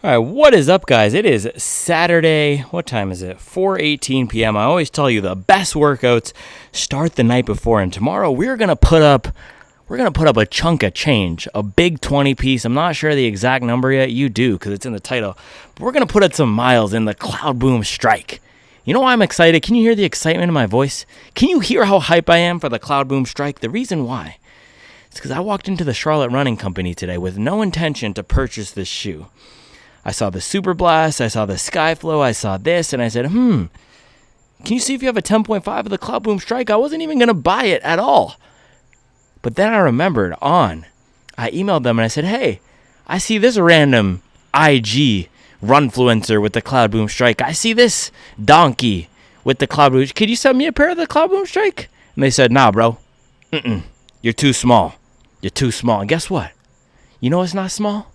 All right, what is up, guys? It is Saturday. What time is it? 4:18 p.m. I always tell you the best workouts start the night before, and tomorrow we're gonna put up a chunk of change, a big 20 piece. I'm not sure the exact number yet. You do, because it's in the title. But we're gonna put up some miles in the Cloudboom Strike. You know why I'm excited? Can you hear the excitement in my voice? Can you hear how hype I am for the Cloudboom Strike? The reason why is because I walked into the Charlotte Running Company today with no intention to purchase this shoe. I saw the Super Blast, I saw the Skyflow, I saw this, and I said, can you see if you have a 10.5 of the Cloudboom Strike? I wasn't even going to buy it at all. But then I remembered I emailed them and I said, hey, I see this random IG runfluencer with the Cloudboom Strike. I see this donkey with the Cloudboom. Could you send me a pair of the Cloudboom Strike? And they said, nah, bro. You're too small. You're too small. And guess what? You know what's not small?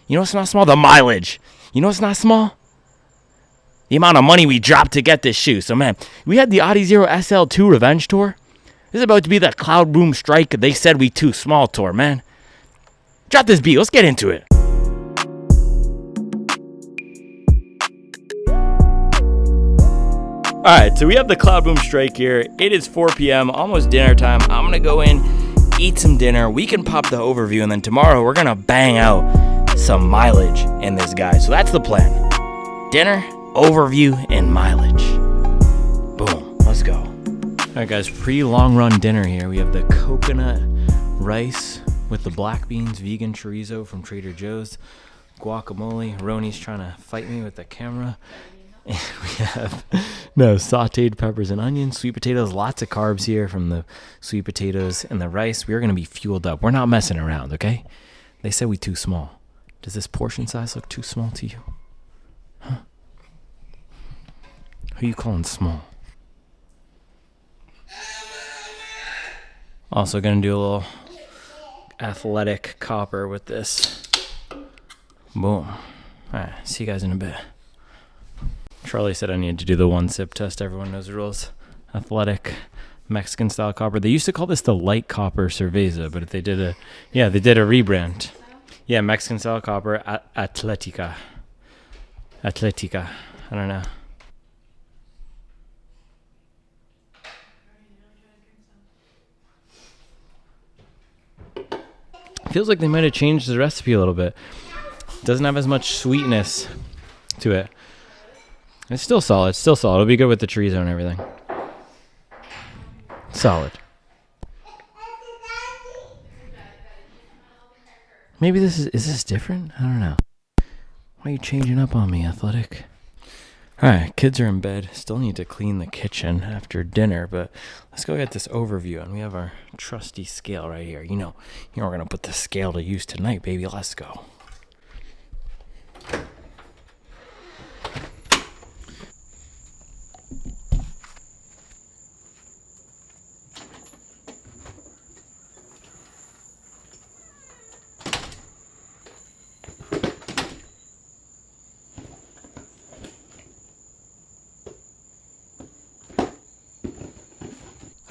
You know what's not small? The mileage. You know what's not small? The amount of money we dropped to get this shoe. So, man, we had the Audi Zero SL2 Revenge Tour. This is about to be the Cloudboom Strike They Said We Too Small Tour, man. Drop this beat. Let's get into it. All right, so we have the Cloudboom Strike here. It is 4 p.m., almost dinner time. I'm going to go in, eat some dinner. We can pop the overview, and then tomorrow we're going to bang out some mileage in this guy. So that's the plan. Dinner, overview, and mileage. Boom. Let's go. All right, guys, pre-long run dinner here. We have the coconut rice with the black beans, vegan chorizo from Trader Joe's, guacamole. Roni's trying to fight me with the camera. And we have sauteed peppers and onions, sweet potatoes, lots of carbs here from the sweet potatoes and the rice. We're going to be fueled up. We're not messing around, okay? They said we too small. Does this portion size look too small to you? Huh? Who you calling small? Also going to do a little athletic copper with this. Boom. All right, see you guys in a bit. Charlie said I needed to do the one sip test. Everyone knows the rules. Athletic Mexican style copper. They used to call this the light copper cerveza, but if they did a rebrand. Yeah, Mexican style copper, Atletica. I don't know. Feels like they might have changed the recipe a little bit. Doesn't have as much sweetness to it. It's still solid. It'll be good with the chorizo and everything. Solid. Maybe is this different? I don't know. Why are you changing up on me, Athletic? All right, kids are in bed. Still need to clean the kitchen after dinner, but let's go get this overview. And we have our trusty scale right here. You know we're going to put the scale to use tonight, baby. Let's go.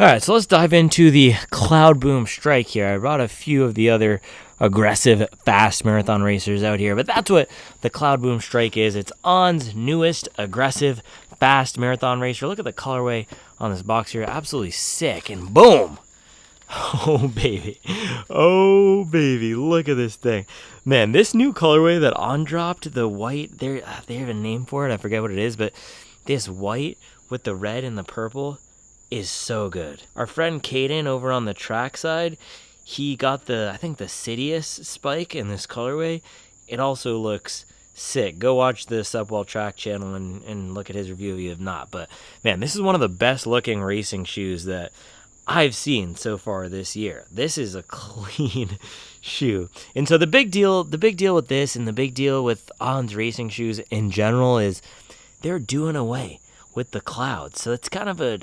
All right, so let's dive into the Cloudboom Strike here. I brought a few of the other aggressive, fast marathon racers out here, but that's what the Cloudboom Strike is. It's On's newest aggressive, fast marathon racer. Look at the colorway on this box here. Absolutely sick, and boom. Oh, baby. Look at this thing. Man, this new colorway that On dropped, the white, they have a name for it. I forget what it is, but this white with the red and the purple is so good. Our friend Caden over on the track side, he got the Sidious spike in this colorway. It also looks sick. Go watch the Subwell Track channel and look at his review if you have not. But man, this is one of the best looking racing shoes that I've seen so far this year. This is a clean shoe. And so the big deal with this and the big deal with On's racing shoes in general is they're doing away with the clouds. So it's kind of a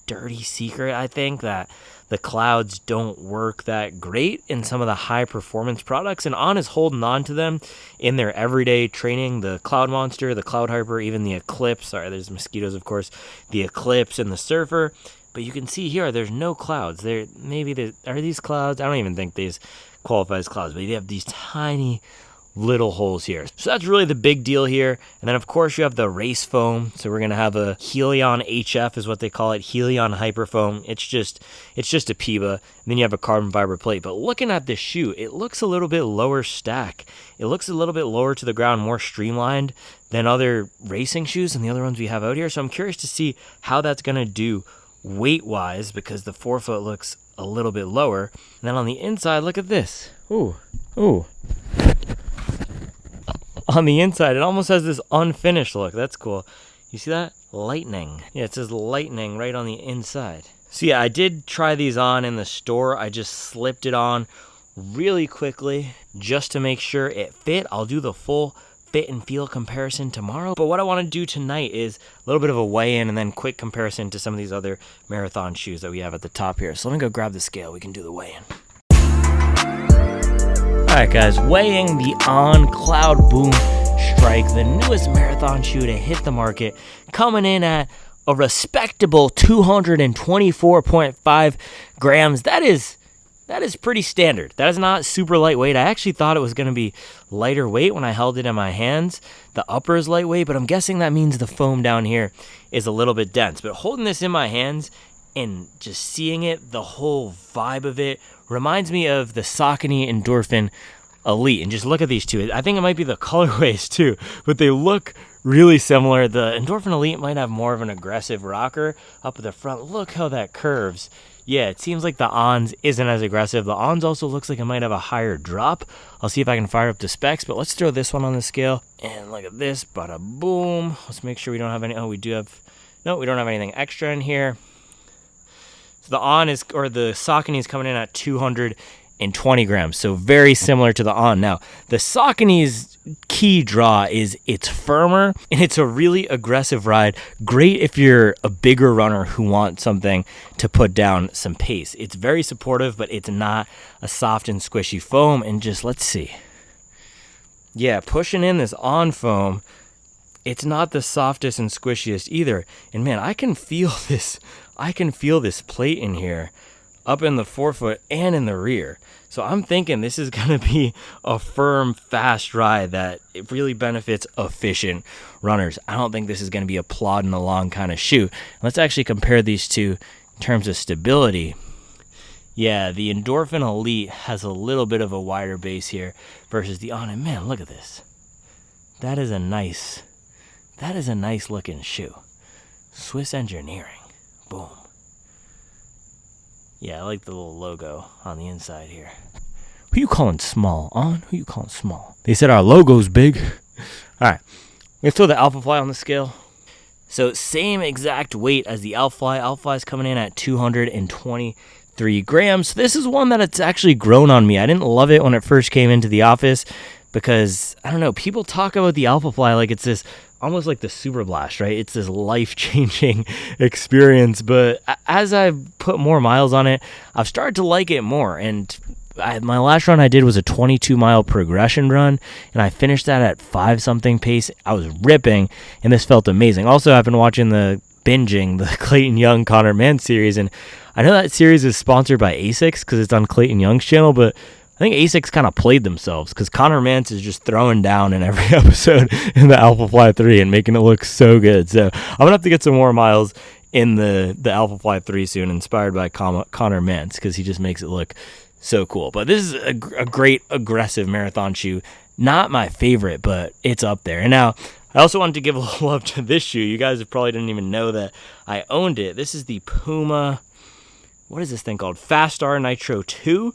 dirty secret, I think, that the clouds don't work that great in some of the high performance products, and On is holding on to them in their everyday training. The Cloud Monster, the Cloud Harper, even the Eclipse. Sorry, there's mosquitoes, of course. The Eclipse and the Surfer. But you can see here, there's no clouds. Are these clouds? I don't even think these qualify as clouds, but you have these tiny little holes here. So that's really the big deal here. And then of course you have the race foam. So we're gonna have a Helion HF is what they call it, Helion Hyperfoam. It's just a PIBA. And then you have a carbon fiber plate. But looking at this shoe, it looks a little bit lower stack. It looks a little bit lower to the ground, more streamlined than other racing shoes and the other ones we have out here. So I'm curious to see how that's gonna do weight wise, because the forefoot looks a little bit lower. And then on the inside, look at this. Ooh. On the inside, it almost has this unfinished look. That's cool. You see that? Lightning. Yeah, it says lightning right on the inside. So yeah, I did try these on in the store. I just slipped it on really quickly just to make sure it fit. I'll do the full fit and feel comparison tomorrow. But what I want to do tonight is a little bit of a weigh-in and then quick comparison to some of these other marathon shoes that we have at the top here. So let me go grab the scale. We can do the weigh-in. Alright guys, weighing the On Cloudboom Strike, the newest marathon shoe to hit the market, coming in at a respectable 224.5 grams. That is pretty standard. That is not super lightweight. I actually thought it was going to be lighter weight when I held it in my hands. The upper is lightweight, but I'm guessing that means the foam down here is a little bit dense. But holding this in my hands and just seeing it, the whole vibe of it reminds me of the Saucony Endorphin Elite. And just look at these two. I think it might be the colorways too, but they look really similar. The Endorphin Elite might have more of an aggressive rocker up at the front. Look how that curves. Yeah, it seems like the On's isn't as aggressive. The On's also looks like it might have a higher drop. I'll see if I can fire up the specs, but let's throw this one on the scale. And look at this, bada boom. Let's make sure we don't have any, we don't have anything extra in here. So the the Saucony is coming in at 220 grams, so very similar to the On. Now, the Saucony's key draw is it's firmer and it's a really aggressive ride. Great if you're a bigger runner who wants something to put down some pace. It's very supportive, but it's not a soft and squishy foam. And just let's see. Yeah, pushing in this On foam, it's not the softest and squishiest either. And man, I can feel this plate in here up in the forefoot and in the rear. So I'm thinking this is going to be a firm, fast ride that it really benefits efficient runners. I don't think this is going to be a plodding along kind of shoe. Let's actually compare these two in terms of stability. Yeah, the Endorphin Elite has a little bit of a wider base here versus the On. And man, look at this. That is a nice looking shoe. Swiss engineering. Boom. Yeah, I like the little logo on the inside here. Who you calling small, On? Who you calling small? They said our logo's big. All right, let's throw the Alpha Fly on the scale. So same exact weight as the Alpha Fly. Alpha Fly is coming in at 223 grams. So this is one that it's actually grown on me. I didn't love it when it first came into the office because, I don't know, people talk about the Alpha Fly like it's this, almost like the Super Blast, right? It's this life-changing experience, but as I've put more miles on it, I've started to like it more. And my last run I did was a 22-mile progression run, and I finished that at 5-something pace. I was ripping, and this felt amazing. Also, I've been watching the Clayton Young Connor Mantz series, and I know that series is sponsored by ASICS because it's on Clayton Young's channel, but I think ASICS kind of played themselves because Connor Mantz is just throwing down in every episode in the Alpha Fly 3 and making it look so good. So I'm going to have to get some more miles in the Alpha Fly 3 soon, inspired by Connor Mantz, because he just makes it look so cool. But this is a great aggressive marathon shoe. Not my favorite, but it's up there. And now I also wanted to give a little love to this shoe. You guys probably didn't even know that I owned it. This is the Puma, what is this thing called? Fast Star Nitro 2.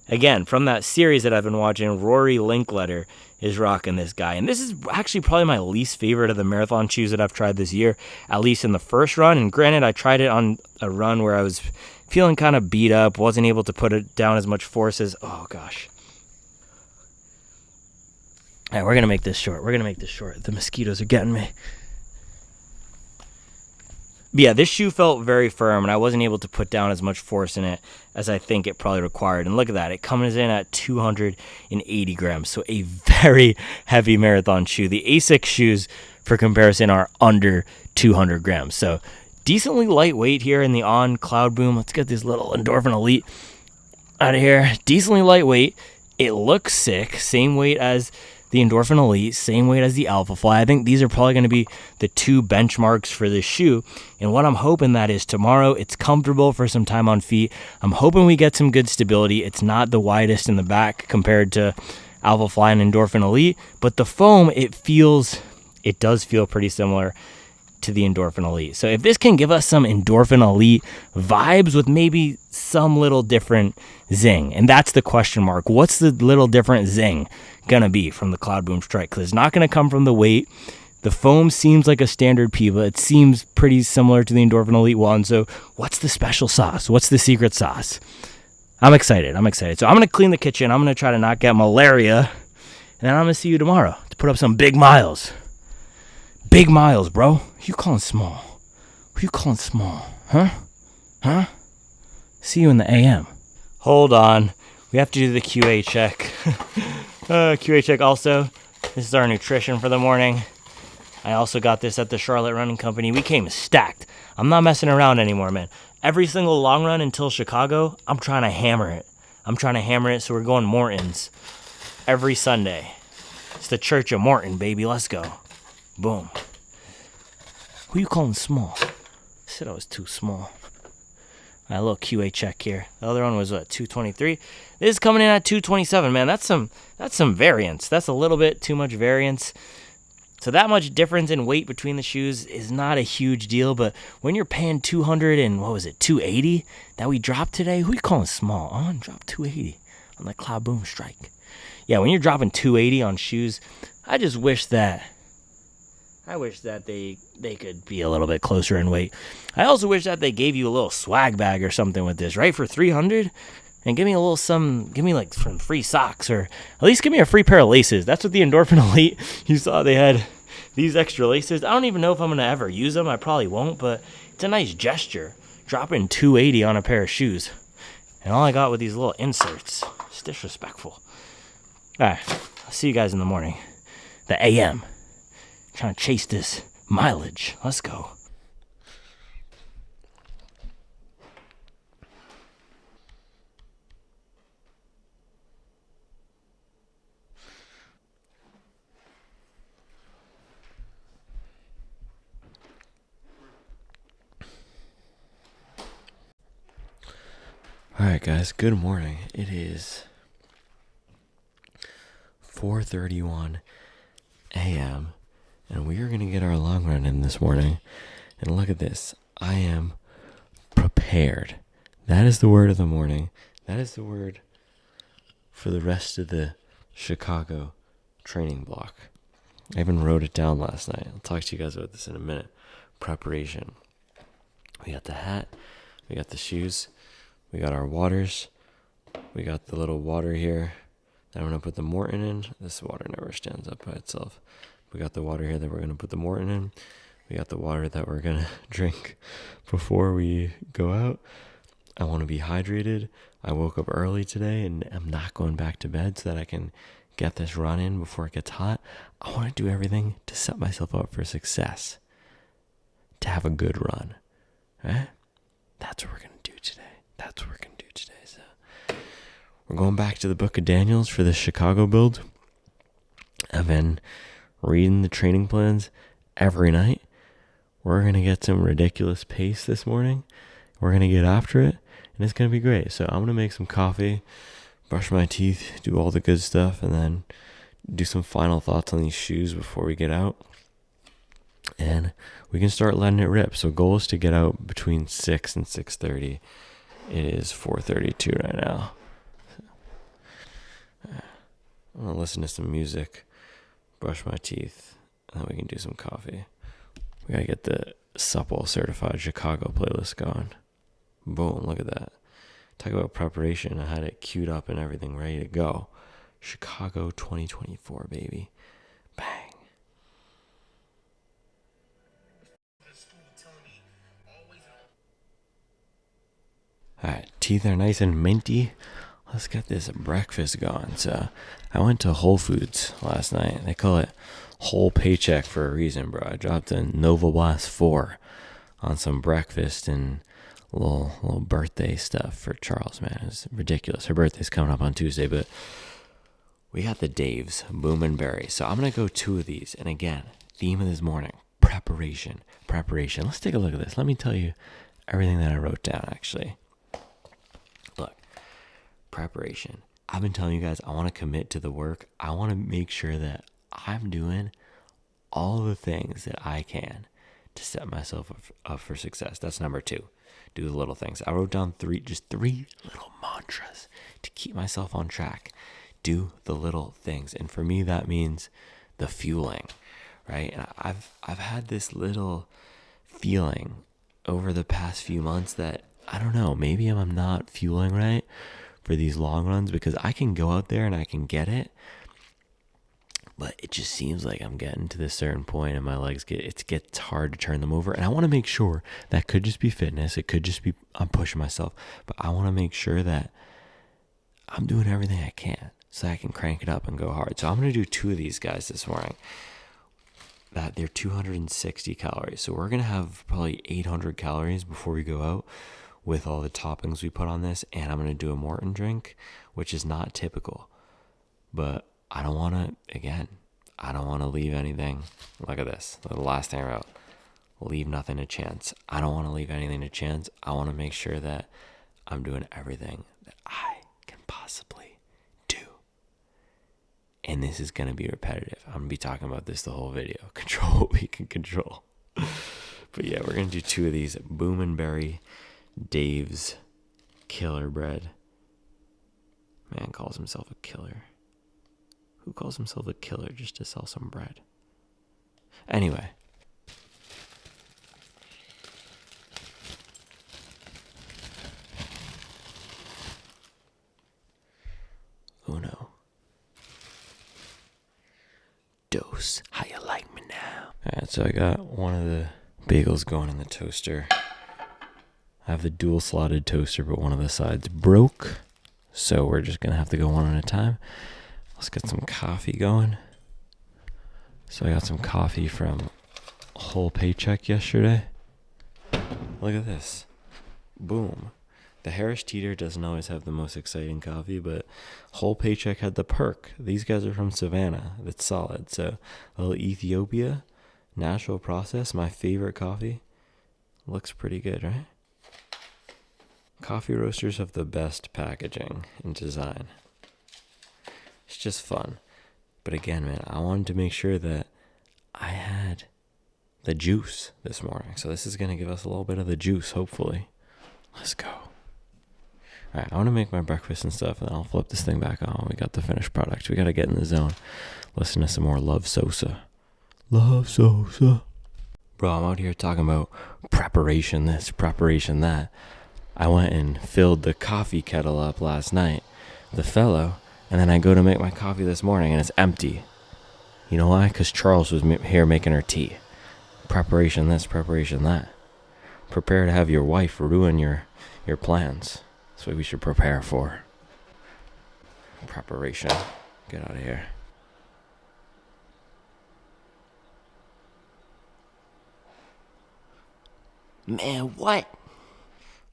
Again, from that series that I've been watching, Rory Linkletter is rocking this guy. And this is actually probably my least favorite of the marathon shoes that I've tried this year, at least in the first run. And granted, I tried it on a run where I was feeling kind of beat up, wasn't able to put it down as much force as, oh gosh. All right, we're going to make this short. The mosquitoes are getting me. But yeah, this shoe felt very firm, and I wasn't able to put down as much force in it as I think it probably required. And look at that. It comes in at 280 grams, so a very heavy marathon shoe. The ASICS shoes, for comparison, are under 200 grams. So decently lightweight here in the On Cloudboom. Let's get this little Endorphin Elite out of here. Decently lightweight. It looks sick. Same weight as the Endorphin Elite, same weight as the Alpha Fly. I think these are probably going to be the two benchmarks for this shoe. And what I'm hoping that is tomorrow, it's comfortable for some time on feet. I'm hoping we get some good stability. It's not the widest in the back compared to Alpha Fly and Endorphin Elite, but the foam, it does feel pretty similar to the Endorphin Elite. So if this can give us some Endorphin Elite vibes with maybe some little different zing, and that's the question mark. What's the little different zing gonna be from the Cloudboom Strike? Because it's not gonna come from the weight. The foam seems like a standard Piva. It seems pretty similar to the Endorphin Elite one. So what's the special sauce? What's the secret sauce? I'm excited. So I'm gonna clean the kitchen. I'm gonna try to not get malaria, and then I'm gonna see you tomorrow to put up some big miles. Big miles, bro. Who you calling small? Who you calling small? Huh? See you in the AM. Hold on. We have to do the QA check. QA check also. This is our nutrition for the morning. I also got this at the Charlotte Running Company. We came stacked. I'm not messing around anymore, man. Every single long run until Chicago, I'm trying to hammer it. So we're going Morton's every Sunday. It's the Church of Morton, baby. Let's go. Boom. Who you calling small? I said I was too small. A little QA check here. The other one was what, 223? This is coming in at 227, man. That's some variance. That's a little bit too much variance. So that much difference in weight between the shoes is not a huge deal, but when you're paying 200 and 280 that we dropped today, who you calling small? Oh, drop 280 on the Cloudboom Strike. Yeah, when you're dropping 280 on shoes, I wish that they could be a little bit closer in weight. I also wish that they gave you a little swag bag or something with this, right? For 300, and give me like some free socks, or at least give me a free pair of laces. That's what the Endorphin Elite, you saw they had these extra laces. I don't even know if I'm going to ever use them. I probably won't, but it's a nice gesture. Dropping 280 on a pair of shoes. And all I got with these little inserts. It's disrespectful. All right, I'll see you guys in the morning. The AM. Trying to chase this mileage. Let's go. All right, guys. Good morning. It is 4:31 a.m. and we are going to get our long run in this morning. And look at this. I am prepared. That is the word of the morning. That is the word for the rest of the Chicago training block. I even wrote it down last night. I'll talk to you guys about this in a minute. Preparation. We got the hat. We got the shoes. We got our waters. We got the little water here that I'm going to put the Morton in. This water never stands up by itself. We got the water here that we're going to put the Morton in. We got the water that we're going to drink before we go out. I want to be hydrated. I woke up early today and I'm not going back to bed so that I can get this run in before it gets hot. I want to do everything to set myself up for success, to have a good run. Right? That's what we're going to do today. So we're going back to the book of Daniels for the Chicago build. I've been reading the training plans every night. We're going to get some ridiculous pace this morning. We're going to get after it, and it's going to be great. So I'm going to make some coffee, brush my teeth, do all the good stuff, and then do some final thoughts on these shoes before we get out. And we can start letting it rip. So goal is to get out between 6 and 6:30. It is 4:32 right now. I'm going to listen to some music, brush my teeth, and then we can do some coffee. We got to get the Supple Certified Chicago playlist going. Boom, look at that. Talk about preparation. I had it queued up and everything ready to go. Chicago 2024, baby. Bang. Alright, teeth are nice and minty. Let's get this breakfast going. So I went to Whole Foods last night. They call it whole paycheck for a reason, bro. I dropped a Nova Blast 4 on some breakfast and little birthday stuff for Charles, man. It's ridiculous. Her birthday's coming up on Tuesday, but We got the Dave's Boom & Berry. So I'm going to go 2 of these. And again, theme of this morning, preparation. Let's take a look at this. Let me tell you everything that I wrote down, actually. Look, preparation. I've been telling you guys I want to commit to the work. I want to make sure that I'm doing all the things that I can to set myself up for success. That's number 2. Do the little things. I wrote down 3 little mantras to keep myself on track. Do the little things. And for me, that means the fueling, right? And I've had this little feeling over the past few months that, I don't know, maybe I'm not fueling right for these long runs, because I can go out there and I can get it, but it just seems like I'm getting to this certain point and my legs gets hard to turn them over. And I want to make sure that could just be fitness. It could just be I'm pushing myself, but I want to make sure that I'm doing everything I can so I can crank it up and go hard. So I'm going to do 2 of these guys this morning. That they're 260 calories. So we're going to have probably 800 calories before we go out with all the toppings we put on this. And I'm going to do a Morton drink, which is not typical. But I don't want to leave anything. Look at this. The last thing I wrote, leave nothing to chance. I don't want to leave anything to chance. I want to make sure that I'm doing everything that I can possibly do. And this is going to be repetitive. I'm going to be talking about this the whole video. Control what we can control. But yeah, we're going to do 2 of these. Boom & Berry Dave's Killer Bread. Man calls himself a killer. Who calls himself a killer just to sell some bread? Anyway. Uno. Dose. How you like me now? Alright, so I got one of the bagels going in the toaster. I have the dual slotted toaster, but one of the sides broke. So we're just going to have to go one at a time. Let's get some coffee going. So I got some coffee from Whole Paycheck yesterday. Look at this. Boom. The Harris Teeter doesn't always have the most exciting coffee, but Whole Paycheck had the perk. These guys are from Savannah. That's solid. So a little Ethiopia, natural process, my favorite coffee. Looks pretty good, right? Coffee roasters have the best packaging and design. It's just fun. But again, man, I wanted to make sure that I had the juice this morning. So this is going to give us a little bit of the juice, hopefully. Let's go. All right, I want to make my breakfast and stuff, and then I'll flip this thing back on. We got the finished product. We got to get in the zone. Listen to some more Love Sosa. Love Sosa. Bro, I'm out here talking about preparation this, preparation that. I went and filled the coffee kettle up last night, the fellow, and then I go to make my coffee this morning, and it's empty. You know why? Because Charles was here making her tea. Preparation this, preparation that. Prepare to have your wife ruin your plans. That's what we should prepare for. Preparation. Get out of here. Man, what?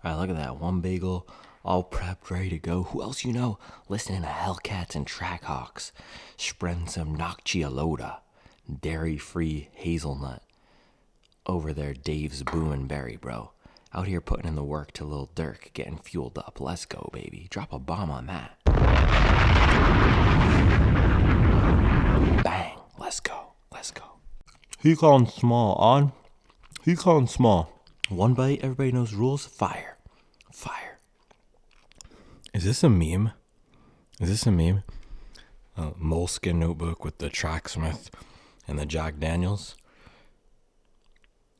Alright, look at that. One bagel, all prepped, ready to go. Who else you know listening to Hellcats and Trackhawks? Spreading some Nocciolata, dairy-free hazelnut. Over there, Dave's Boom & Berry, bro. Out here putting in the work to Lil Durk, getting fueled up. Let's go, baby. Drop a bomb on that. Bang. Let's go. Let's go. He calling small on. He calling small. One bite, everybody knows rules. Fire. Fire. Is this a meme? Is this a meme? A moleskin notebook with the Tracksmith and the Jack Daniels.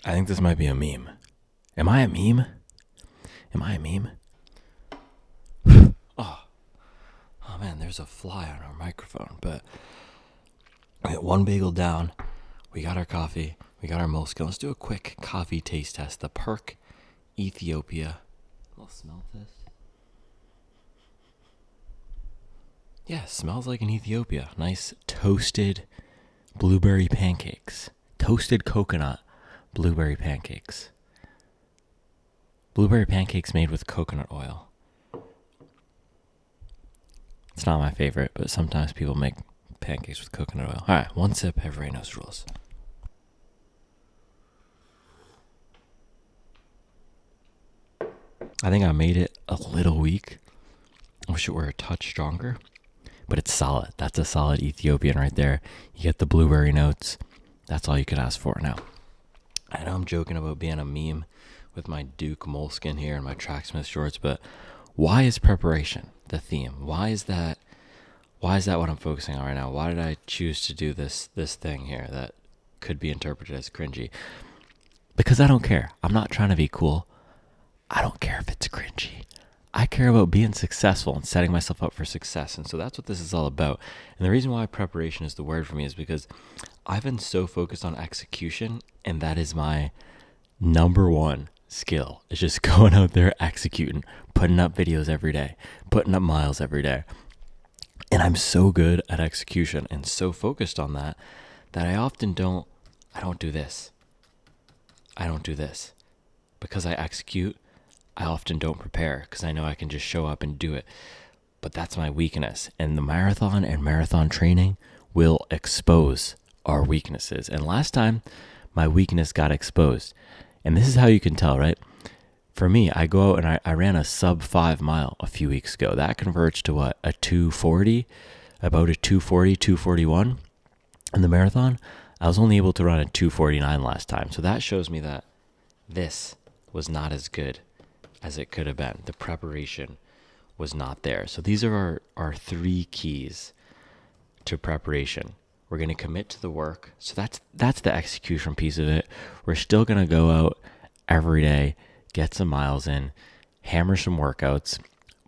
I think this might be a meme. Am I a meme? Am I a meme? Oh man, there's a fly on our microphone. But we got one bagel down. We got our coffee. We got our moleskin. Let's do a quick coffee taste test. The Perk Ethiopia. A little smell test. Yeah, smells like an Ethiopia. Nice toasted blueberry pancakes. Toasted coconut blueberry pancakes. Blueberry pancakes made with coconut oil. It's not my favorite, but sometimes people make pancakes with coconut oil. All right, one sip, everybody knows the rules. I think I made it a little weak. I wish it were a touch stronger, but it's solid. That's a solid Ethiopian right there. You get the blueberry notes. That's all you could ask for now. I know I'm joking about being a meme with my Duke moleskin here and my Tracksmith shorts, but why is preparation the theme? Why is that what I'm focusing on right now? Why did I choose to do this thing here that could be interpreted as cringy? Because I don't care. I'm not trying to be cool. I don't care if it's cringy. I care about being successful and setting myself up for success. And so that's what this is all about. And the reason why preparation is the word for me is because I've been so focused on execution, and that is my number one skill. It's just going out there executing, putting up videos every day, putting up miles every day. And I'm so good at execution and so focused on that I often don't do this. I don't do this. Because I execute, I often don't prepare because I know I can just show up and do it. But that's my weakness. And the marathon and marathon training will expose our weaknesses. And last time, my weakness got exposed. And this is how you can tell, right? For me, I go out and I ran a sub 5 mile a few weeks ago. That converts to what? A 240? About a 240, 241 in the marathon. I was only able to run a 249 last time. So that shows me that this was not as good as it could have been. The preparation was not there. So these are our 3 keys to preparation. We're going to commit to the work. So that's the execution piece of it. We're still going to go out every day, get some miles in, hammer some workouts,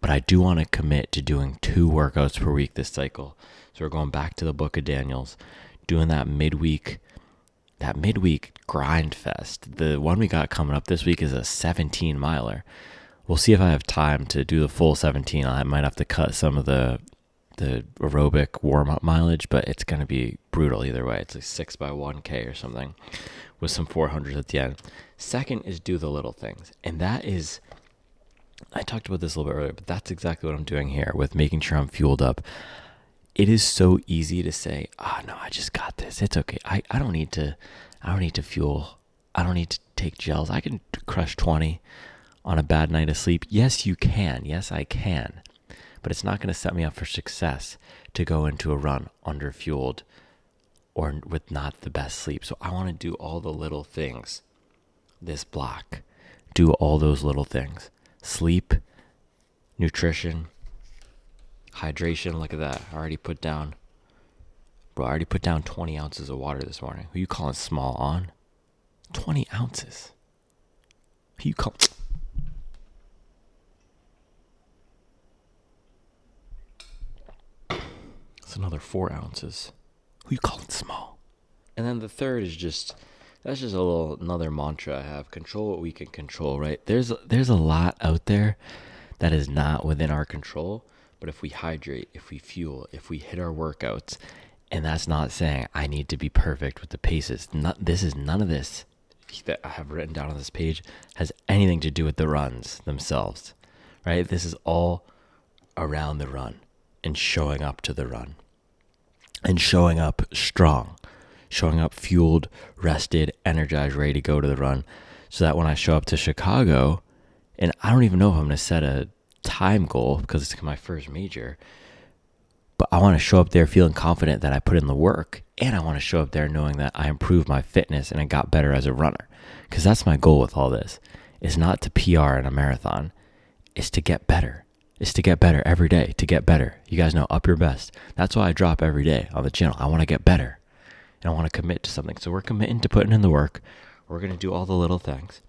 but I do want to commit to doing 2 workouts per week this cycle. So we're going back to the Book of Daniels, doing that midweek grind fest. The one we got coming up this week is a 17 miler. We'll see if I have time to do the full 17. I might have to cut some of the aerobic warm-up mileage, but it's going to be brutal either way. It's like 6 by 1K or something with some 400s at the end. Second is do the little things. And that is, I talked about this a little bit earlier, but that's exactly what I'm doing here with making sure I'm fueled up. It is so easy to say, no, I just got this. It's okay. I don't need to fuel. I don't need to take gels. I can crush 20 on a bad night of sleep. Yes, you can. Yes, I can. But it's not going to set me up for success to go into a run under-fueled or with not the best sleep. So I want to do all the little things this block. Do all those little things. Sleep, nutrition, hydration. Look at that. I already put down 20 ounces of water this morning. Who you calling small on? 20 ounces. Who you call? That's another 4 ounces. Who you calling small? And then the third is that's just another mantra I have. Control what we can control, right? There's a lot out there that is not within our control. But if we hydrate, if we fuel, if we hit our workouts, and that's not saying I need to be perfect with the paces. None of this that I have written down on this page has anything to do with the runs themselves, right? This is all around the run and showing up to the run and showing up strong, showing up fueled, rested, energized, ready to go to the run so that when I show up to Chicago, and I don't even know if I'm going to set a time goal because it's my first major, but I want to show up there feeling confident that I put in the work, and I want to show up there knowing that I improved my fitness and I got better as a runner, because that's my goal with all this. It's not to PR in a marathon. It's to get better. It's to get better every day, to get better. You guys know, up your best. That's why I drop every day on the channel. I want to get better, and I want to commit to something. So we're committing to putting in the work. We're going to do all the little things,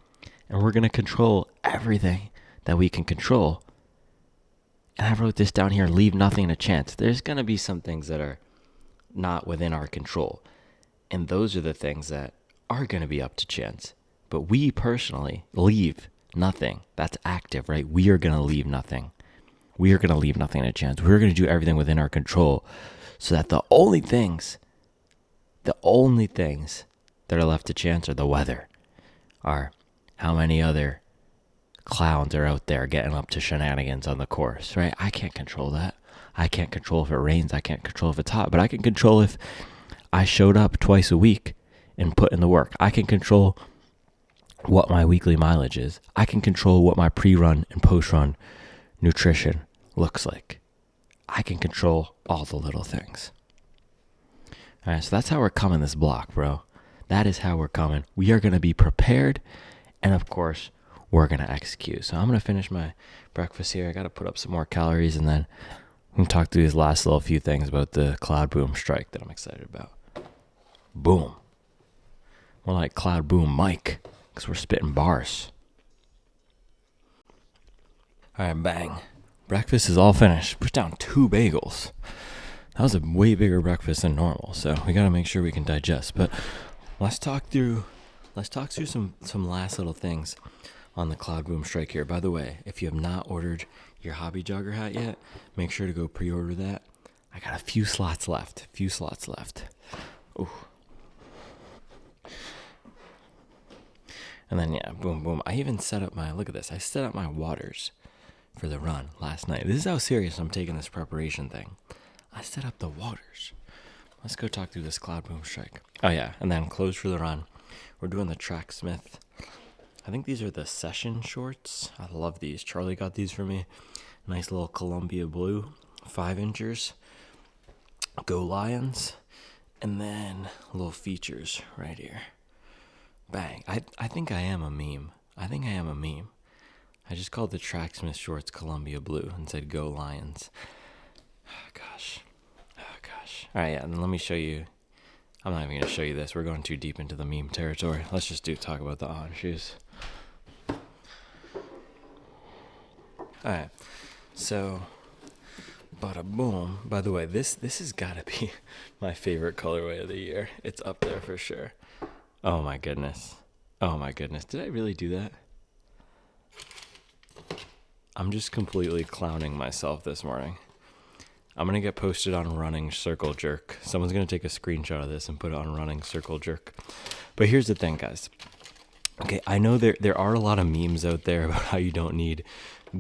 and we're going to control everything that we can control. And I wrote this down here, leave nothing to chance. There's going to be some things that are not within our control. And those are the things that are going to be up to chance. But we personally leave nothing. That's active, right? We are going to leave nothing. We are going to leave nothing to chance. We're going to do everything within our control so that the only things that are left to chance are the weather, are how many other clowns are out there getting up to shenanigans on the course, right? I can't control that. I can't control if it rains. I can't control if it's hot, but I can control if I showed up twice a week and put in the work. I can control what my weekly mileage is. I can control what my pre-run and post-run nutrition looks like. I can control all the little things. All right, so that's how we're coming this block, bro. That is how we're coming. We are going to be prepared, and of course, we're going to execute. So I'm going to finish my breakfast here. I got to put up some more calories, and then I'm going to talk through these last little few things about the Cloudboom Strike that I'm excited about. Boom. More like Cloudboom Mike, because we're spitting bars. All right, bang. Breakfast is all finished. Put down 2 bagels. That was a way bigger breakfast than normal, so we got to make sure we can digest. But let's talk through some last little things on the Cloudboom Strike here. By the way, if you have not ordered your hobby jogger hat yet, make sure to go pre-order that. I got a few slots left. Ooh. And then, yeah, boom, boom. I even set up look at this. I set up my waters for the run last night. This is how serious I'm taking this preparation thing. I set up the waters. Let's go talk through this Cloudboom Strike. Oh, yeah, and then clothes for the run. We're doing the Tracksmith. I think these are the session shorts. I love these. Charlie got these for me. Nice little Columbia blue, 5 inchers. Go Lions. And then little features right here. Bang. I think I am a meme. I just called the Tracksmith shorts Columbia blue and said Go Lions. Oh, gosh. All right, yeah, and then let me show you. I'm not even going to show you this. We're going too deep into the meme territory. Let's just talk about the On shoes. All right, so bada boom. By the way, this has got to be my favorite colorway of the year. It's up there for sure. Oh my goodness. Did I really do that? I'm just completely clowning myself this morning. I'm going to get posted on Running Circle Jerk. Someone's going to take a screenshot of this and put it on Running Circle Jerk. But here's the thing, guys. Okay, I know there are a lot of memes out there about how you don't need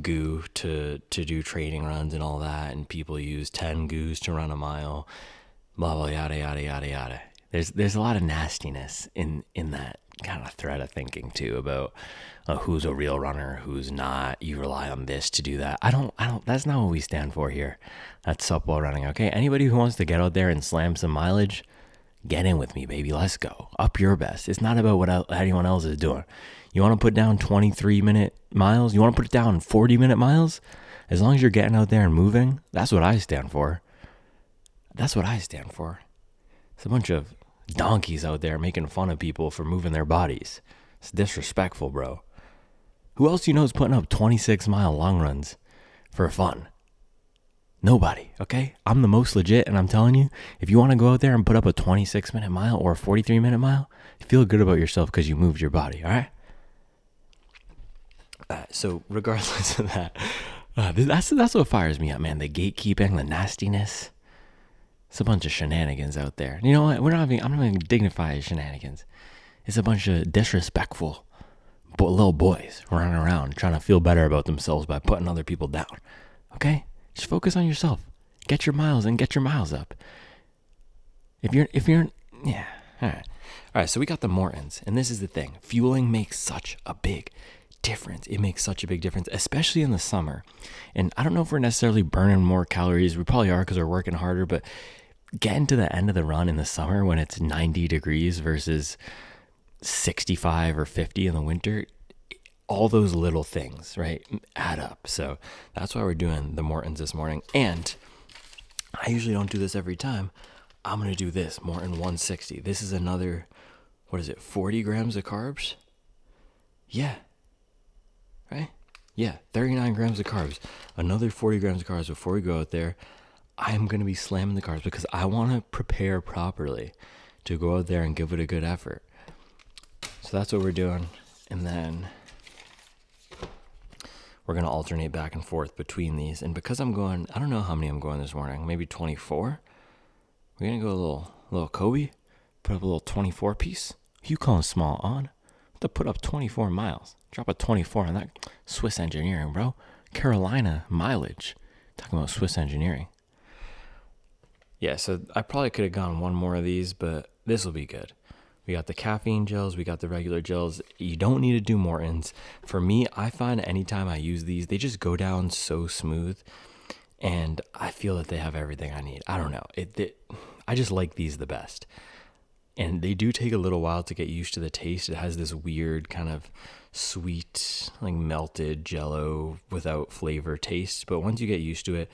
goo to do training runs and all that, and people use 10 goos to run a mile, blah, blah, yada, yada, yada, yada. There's a lot of nastiness in that kind of thread of thinking, too, about who's a real runner, who's not. You rely on this to do that. I don't, that's not what we stand for here. That's supple running, okay? Anybody who wants to get out there and slam some mileage, get in with me, baby. Let's go. Up your best. It's not about what anyone else is doing. You want to put down 23-minute miles? You want to put it down 40-minute miles? As long as you're getting out there and moving, that's what I stand for. It's a bunch of donkeys out there making fun of people for moving their bodies. It's disrespectful, bro. Who else you know is putting up 26-mile long runs for fun? Nobody, okay? I'm the most legit, and I'm telling you, if you want to go out there and put up a 26-minute mile or a 43-minute mile, feel good about yourself because you moved your body, all right? So regardless of that, that's what fires me up, man. The gatekeeping, the nastiness. It's a bunch of shenanigans out there. You know what? I'm not even dignify shenanigans. It's a bunch of disrespectful little boys running around trying to feel better about themselves by putting other people down. Okay? Just focus on yourself. Get your miles up. If you're, yeah. All right. So we got the Mortons, and this is the thing. Fueling makes such a big difference. It makes such a big difference, especially in the summer. And I don't know if we're necessarily burning more calories. We probably are because we're working harder, but getting to the end of the run in the summer when it's 90 degrees versus 65 or 50 in the winter, all those little things, right, add up. So that's why we're doing the Mortons this morning. And I usually don't do this every time. I'm going to do this, Morton 160. This is another, 40 grams of carbs? Yeah. Right? Yeah, 39 grams of carbs. Another 40 grams of carbs before we go out there. I'm going to be slamming the carbs because I want to prepare properly to go out there and give it a good effort. So that's what we're doing. And then we're going to alternate back and forth between these. And because I'm going, I don't know how many I'm going this morning, maybe 24. We're going to go a little Kobe, put up a little 24 piece. You calling small on? To put up 24 miles. Drop a 24 on that. Swiss engineering, bro. Carolina mileage. Talking about Swiss engineering. Yeah, so I probably could have gone one more of these, but this will be good. We got the caffeine gels, we got the regular gels. You don't need to do Morton's. For me, I find anytime I use these, they just go down so smooth, and I feel that they have everything I need. I don't know. I just like these the best. And they do take a little while to get used to the taste. It has this weird kind of sweet, like melted jello without flavor taste. But once you get used to it,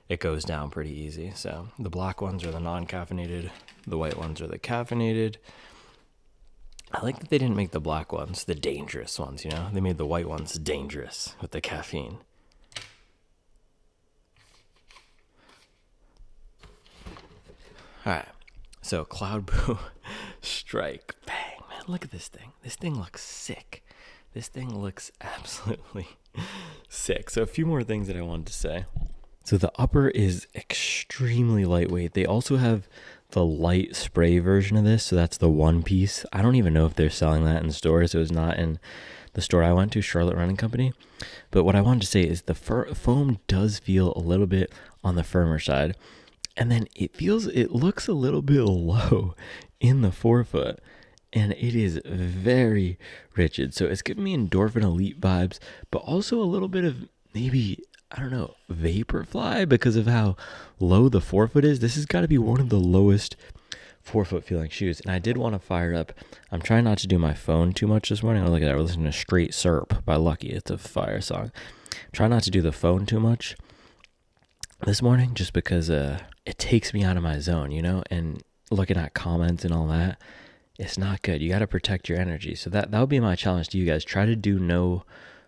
it goes down pretty easy. So the black ones are the non-caffeinated. The white ones are the caffeinated. I like that they didn't make the black ones the dangerous ones, you know? They made the white ones dangerous with the caffeine. All right. So Cloudboom Strike. Bang, man. Look at this thing. This thing looks sick. This thing looks absolutely sick. So a few more things that I wanted to say. So the upper is extremely lightweight. They also have the light spray version of this. So that's the one piece. I don't even know if they're selling that in stores. It was not in the store I went to, Charlotte Running Company. But what I wanted to say is the foam does feel a little bit on the firmer side. And then it looks a little bit low in the forefoot. And it is very rigid. So it's giving me Endorphin Elite vibes, but also a little bit of maybe, I don't know, Vaporfly because of how low the forefoot is. This has got to be one of the lowest forefoot feeling shoes. And I did want to fire up. I'm trying not to do my phone too much this morning. Oh, look at that. We're listening to Straight Serp by Lucky. It's a fire song. Try not to do the phone too much this morning just because it takes me out of my zone, you know, and looking at comments and all that. It's not good. You got to protect your energy. So that would be my challenge to you guys. Try to do no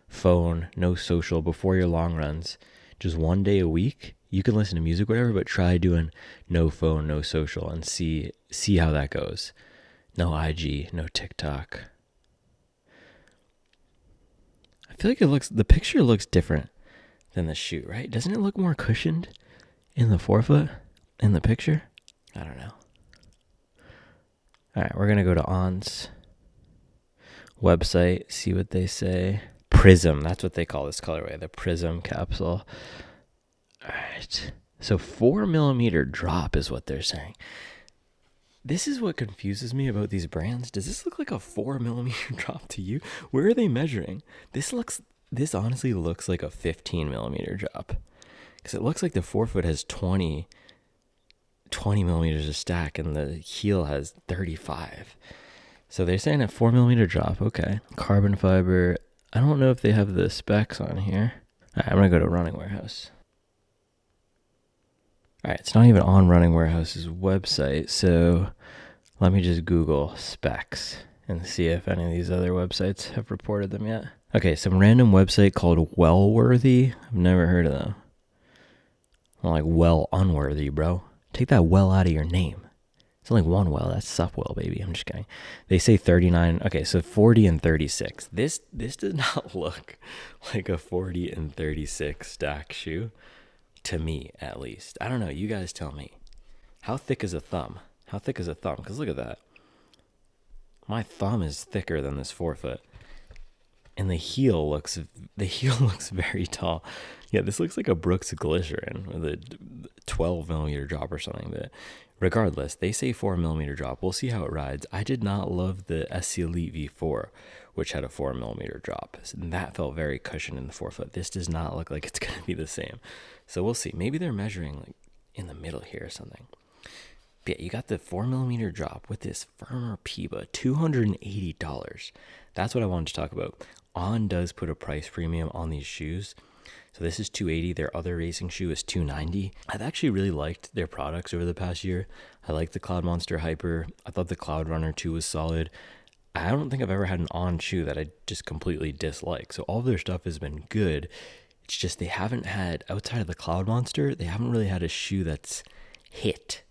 phone, no social before your long runs. Just one day a week. You can listen to music, whatever, but try doing no phone, no social, and see how that goes. No IG, no TikTok. I feel like the picture looks different than the shoe, right? Doesn't it look more cushioned in the forefoot in the picture? I don't know. All right, we're going to go to On's website, see what they say. Prism, that's what they call this colorway, the Prism capsule. All right, so 4mm drop is what they're saying. This is what confuses me about these brands. Does this look like a 4mm drop to you? Where are they measuring? This honestly looks like a 15mm drop. Because it looks like the forefoot has 20 millimeters of stack and the heel has 35. So they're saying a 4mm drop. Okay. Carbon fiber. I don't know if they have the specs on here. All right, I'm going to go to Running Warehouse. All right, it's not even on Running Warehouse's website. So let me just Google specs and see if any of these other websites have reported them yet. Okay, some random website called Wellworthy. I've never heard of them. I'm like, well unworthy, bro. Take that well out of your name. It's only one well. That's Supwell, baby. I'm just kidding. They say 39. Okay, so 40 and 36. This does not look like a 40 and 36 stack shoe. To me, at least. I don't know. You guys tell me. How thick is a thumb? How thick is a thumb? Because look at that. My thumb is thicker than this forefoot. And the heel looks very tall. Yeah, this looks like a Brooks Glycerin with a 12mm drop or something. But regardless, they say 4mm drop. We'll see how it rides. I did not love the SC Elite V4, which had a 4mm drop. And that felt very cushioned in the forefoot. This does not look like it's going to be the same. So we'll see. Maybe they're measuring like in the middle here or something. But yeah, you got the 4mm drop with this firmer PIBA, $280. That's what I wanted to talk about. On does put a price premium on these shoes. So this is $280. Their other racing shoe is $290. I've actually really liked their products over the past year. I like the Cloud Monster Hyper. I thought the Cloud Runner 2 was solid. I don't think I've ever had an On shoe that I just completely dislike. So all of their stuff has been good. It's just they haven't had, outside of the Cloud Monster, they haven't really had a shoe that's hit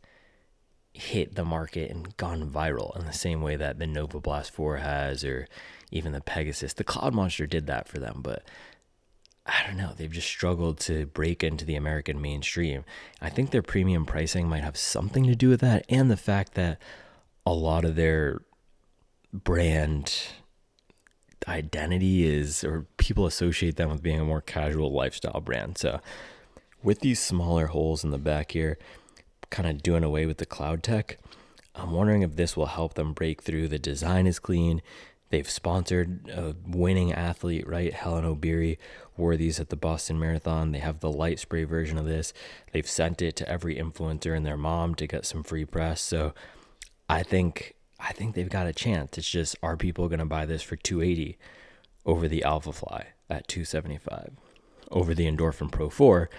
the market and gone viral in the same way that the Nova Blast 4 has, or even the Pegasus. The Cloud Monster did that for them, but I don't know. They've just struggled to break into the American mainstream. I think their premium pricing might have something to do with that, and the fact that a lot of their brand identity is, or people associate them with being a more casual lifestyle brand. So with these smaller holes in the back here, kind of doing away with the cloud tech. I'm wondering if this will help them break through. The design is clean. They've sponsored a winning athlete, right? Helen Obiri wore these at the Boston Marathon. They have the light spray version of this. They've sent it to every influencer and their mom to get some free press. So I think they've got a chance. It's just, are people going to buy this for $280 over the Alpha Fly at $275, over the Endorphin Pro 4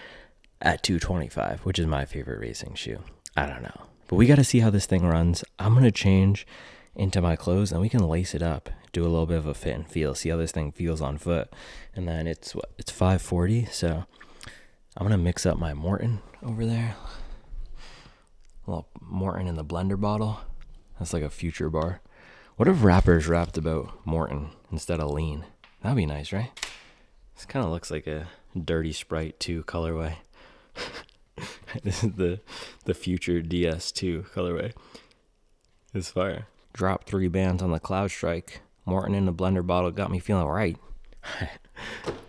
at $225, which is my favorite racing shoe? I don't know. But we got to see how this thing runs. I'm going to change into my clothes and we can lace it up, do a little bit of a fit and feel, see how this thing feels on foot. And then it's 540. So I'm going to mix up my Morton over there. A little Morton in the blender bottle. That's like a future bar. What if rappers rapped about Morton instead of lean? That'd be nice, right? This kind of looks like a Dirty Sprite 2 colorway. This is the future DS2 colorway. It's fire. Dropped 3 bands on the Cloud Strike. Morton in the blender bottle got me feeling right.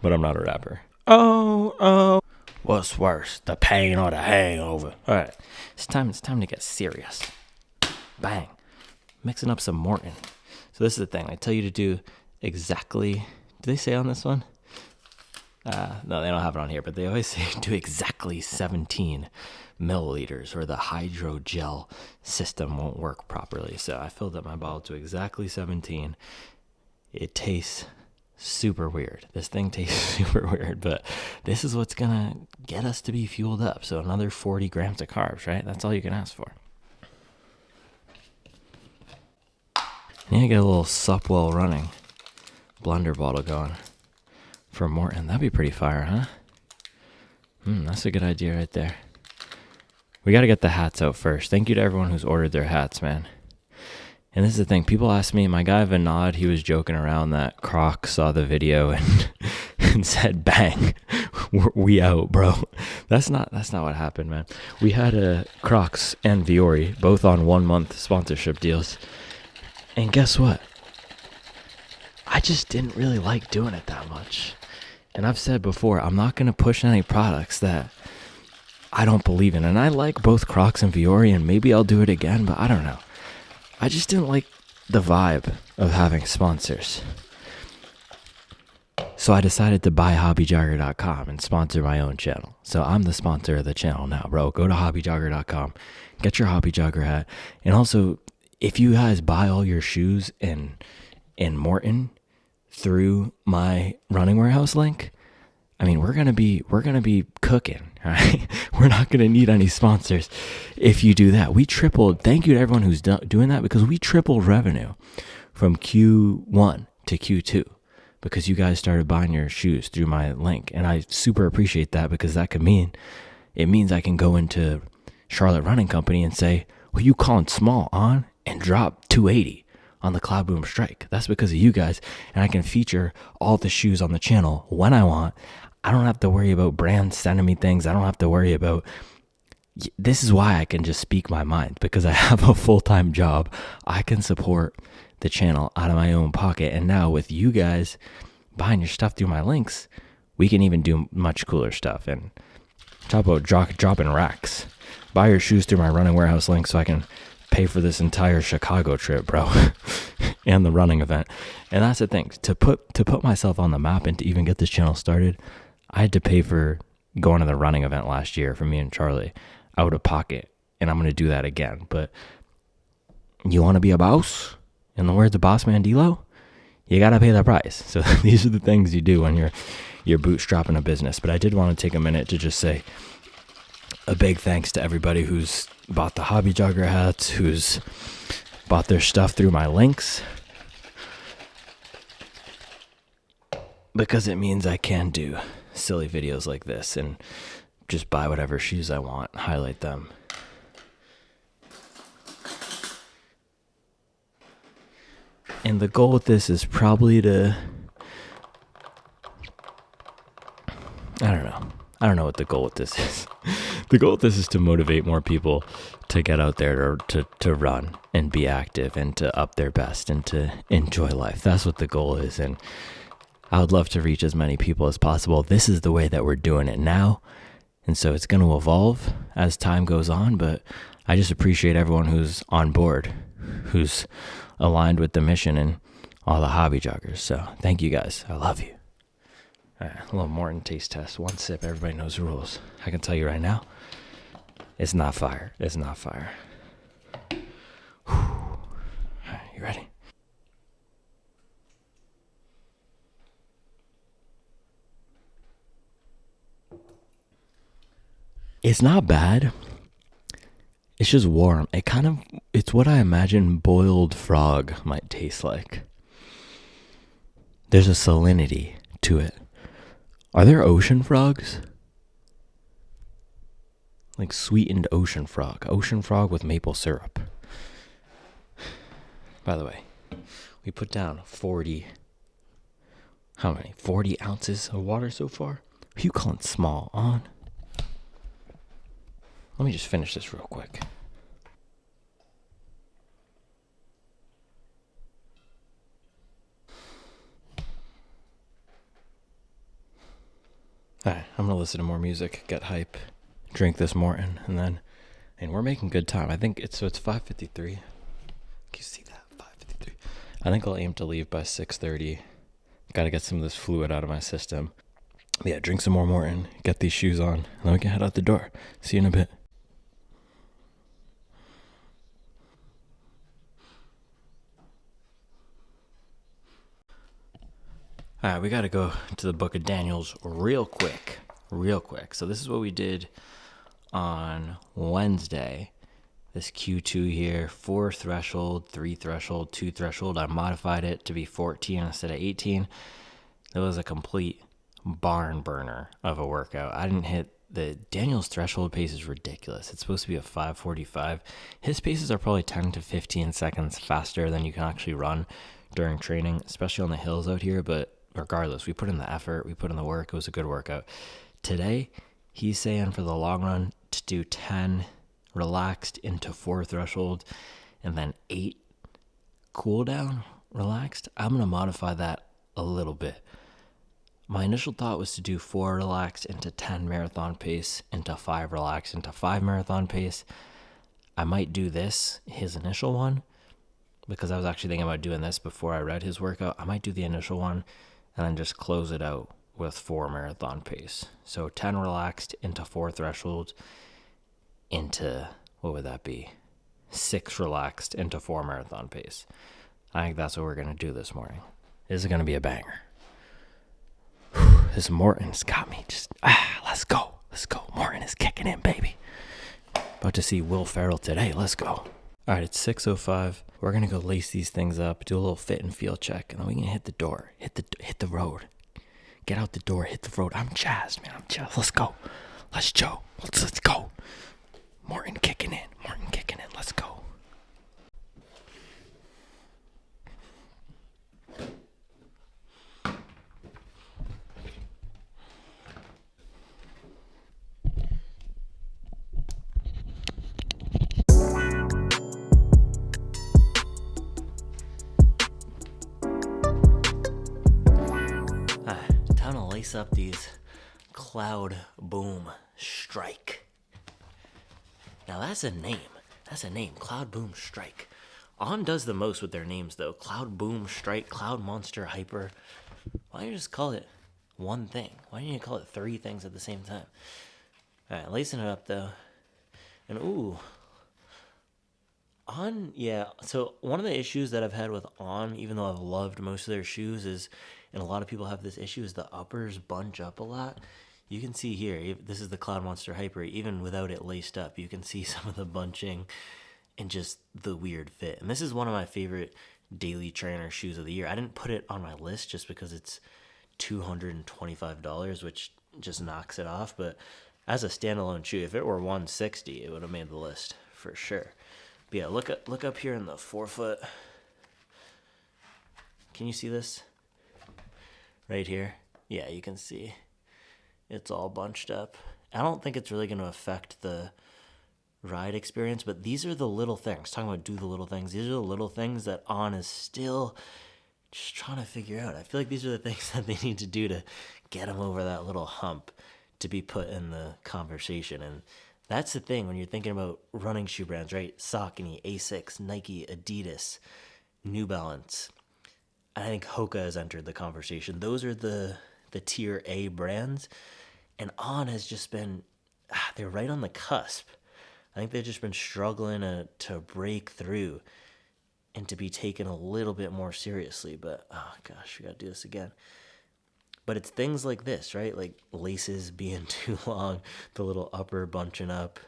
But I'm not a rapper. Oh. What's worse, the pain or the hangover? All right, it's time to get serious. Bang. Mixing up some Morton. So this is the thing. I tell you to do exactly. Do they say on this one? No, they don't have it on here, but they always say do exactly 17 milliliters or the hydrogel system won't work properly. So I filled up my bottle to exactly 17. It tastes super weird. This thing tastes super weird, but this is what's going to get us to be fueled up. So another 40 grams of carbs, right? That's all you can ask for. Need to get a little Supwell running blender bottle going for Morton. That'd be pretty fire, huh? That's a good idea right there. We got to get the hats out first. Thank you to everyone who's ordered their hats, man. And this is the thing. People ask me, my guy Vinod, he was joking around that Croc saw the video and said, bang, we out, bro. That's not what happened, man. We had Crocs and Viore both on 1 month sponsorship deals. And guess what? I just didn't really like doing it that much. And I've said before, I'm not going to push any products that I don't believe in. And I like both Crocs and Viore, and maybe I'll do it again, but I don't know. I just didn't like the vibe of having sponsors. So I decided to buy hobbyjogger.com and sponsor my own channel. So I'm the sponsor of the channel now, bro. Go to hobbyjogger.com, get your Hobby Jogger hat. And also, if you guys buy all your shoes in Morton through my Running Warehouse link, I mean, we're gonna be cooking, right? We're not gonna need any sponsors if you do that. We tripled. Thank you to everyone who's doing that, because we tripled revenue from Q1 to Q2 because you guys started buying your shoes through my link, and I super appreciate that, because that could mean I can go into Charlotte Running Company and say, "Well, you calling small on?" and drop 280 on the Cloudboom Strike. That's because of you guys, and I can feature all the shoes on the channel when I want. I don't have to worry about brands sending me things. I don't have to worry about. This is why I can just speak my mind, because I have a full-time job. I can support the channel out of my own pocket, and now with you guys buying your stuff through my links, we can even do much cooler stuff. And talk about dropping racks. Buy your shoes through my Running Warehouse link so I can pay for this entire Chicago trip, bro, and the running event. And that's the thing. To put myself on the map and to even get this channel started, I had to pay for going to the running event last year for me and Charlie out of pocket, and I'm going to do that again. But you want to be a boss, in the words of Boss Man D-Lo, you got to pay the price. So these are the things you do when you're bootstrapping a business. But I did want to take a minute to just say a big thanks to everybody who's bought the Hobby Jogger hats, who's bought their stuff through my links, because it means I can do silly videos like this and just buy whatever shoes I want, highlight them. And the goal with this is probably to, I don't know what the goal with this is. The goal with this is to motivate more people to get out there to run and be active and to up their best and to enjoy life. That's what the goal is. And I would love to reach as many people as possible. This is the way that we're doing it now. And so it's going to evolve as time goes on, but I just appreciate everyone who's on board, who's aligned with the mission, and all the hobby joggers. So thank you guys. I love you. All right, a little Morton taste test. One sip, everybody knows the rules. I can tell you right now, it's not fire. It's not fire. All right, you ready? It's not bad. It's just warm. It's what I imagine boiled frog might taste like. There's a salinity to it. Are there ocean frogs? Like sweetened ocean frog with maple syrup. By the way, we put down 40 ounces of water so far? Who you calling small, On? Let me just finish this real quick. Alright, I'm gonna listen to more music, get hype, drink this Morton, and we're making good time. I think it's 5:53. Can you see that? 5:53. I think I'll aim to leave by 6:30. Gotta get some of this fluid out of my system. Yeah, drink some more Morton, get these shoes on, and then we can head out the door. See you in a bit. All right, we got to go to the book of Daniels real quick. So this is what we did on Wednesday. This Q2 here, 4 threshold, 3 threshold, 2 threshold. I modified it to be 14 instead of 18. It was a complete barn burner of a workout. I didn't hit the Daniels threshold pace is ridiculous. It's supposed to be a 5:45. His paces are probably 10 to 15 seconds faster than you can actually run during training, especially on the hills out here, but regardless, we put in the effort, we put in the work. It was a good workout. Today, he's saying for the long run to do 10 relaxed into 4 threshold and then 8 cool down relaxed. I'm going to modify that a little bit. My initial thought was to do 4 relaxed into 10 marathon pace into 5 relaxed into 5 marathon pace. I might do this, his initial one, because I was actually thinking about doing this before I read his workout. I might do the initial one and then just close it out with 4 marathon pace. So 10 relaxed into 4 threshold into, what would that be? 6 relaxed into 4 marathon pace. I think that's what we're going to do this morning. This is going to be a banger. This Morton's got me just, let's go. Morton is kicking in, baby. About to see Will Ferrell today. Let's go. All right, it's 6:05. We're going to go lace these things up, do a little fit and feel check, and then we can hit the door, hit the road. Get out the door, hit the road. I'm jazzed, man. I'm jazzed. Let's go. Let's go. Let's go. Morton kicking in. Let's go. Time to lace up these Cloudboom Strike. Now that's a name. Cloudboom Strike. On does the most with their names though. Cloudboom Strike, Cloud Monster Hyper. Why don't you just call it one thing? Why don't you call it 3 things at the same time? Alright, lacing it up though. And On, yeah. So one of the issues that I've had with On, even though I've loved most of their shoes, is, and a lot of people have this issue, is the uppers bunch up a lot. You can see here, this is the Cloud Monster Hyper, even without it laced up, you can see some of the bunching and just the weird fit. And this is one of my favorite daily trainer shoes of the year. I didn't put it on my list just because it's $225, which just knocks it off. But as a standalone shoe, if it were $160, it would have made the list for sure. But yeah, look up here in the forefoot. Can you see this? Right here? Yeah, you can see. It's all bunched up. I don't think it's really going to affect the ride experience, but these are the little things. Talking about do the little things. These are the little things that On is still just trying to figure out. I feel like these are the things that they need to do to get them over that little hump. to be put in the conversation. And that's the thing when you're thinking about running shoe brands, right? Saucony, Asics, Nike, Adidas, New Balance. I think Hoka has entered the conversation. Those are the tier A brands. And On has just been, they're right on the cusp. I think they've just been struggling to break through and to be taken a little bit more seriously. But, oh gosh, we got to do this again. But it's things like this, right? Like laces being too long, the little upper bunching up,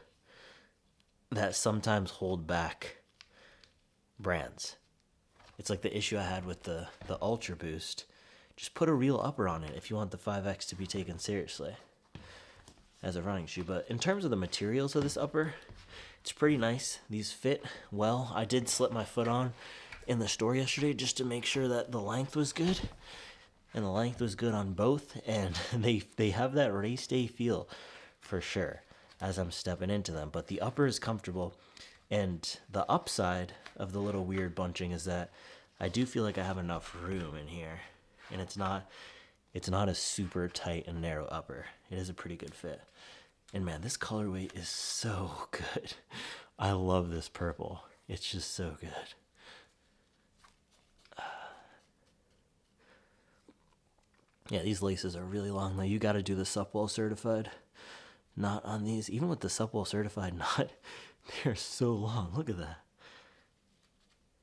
that sometimes hold back brands. It's like the issue I had with the Ultra Boost. Just put a real upper on it if you want the 5X to be taken seriously as a running shoe. But in terms of the materials of this upper, it's pretty nice. These fit well. I did slip my foot on in the store yesterday just to make sure that the length was good. And the length was good on both. And they have that race day feel for sure as I'm stepping into them. But the upper is comfortable. And the upside of the little weird bunching is that I do feel like I have enough room in here. And it's not a super tight and narrow upper. It is a pretty good fit. And man, this colorway is so good. I love this purple. It's just so good. Yeah, these laces are really long though. You got to do the Supwell certified knot on these. Even with the Supwell certified knot, they're so long. Look at that.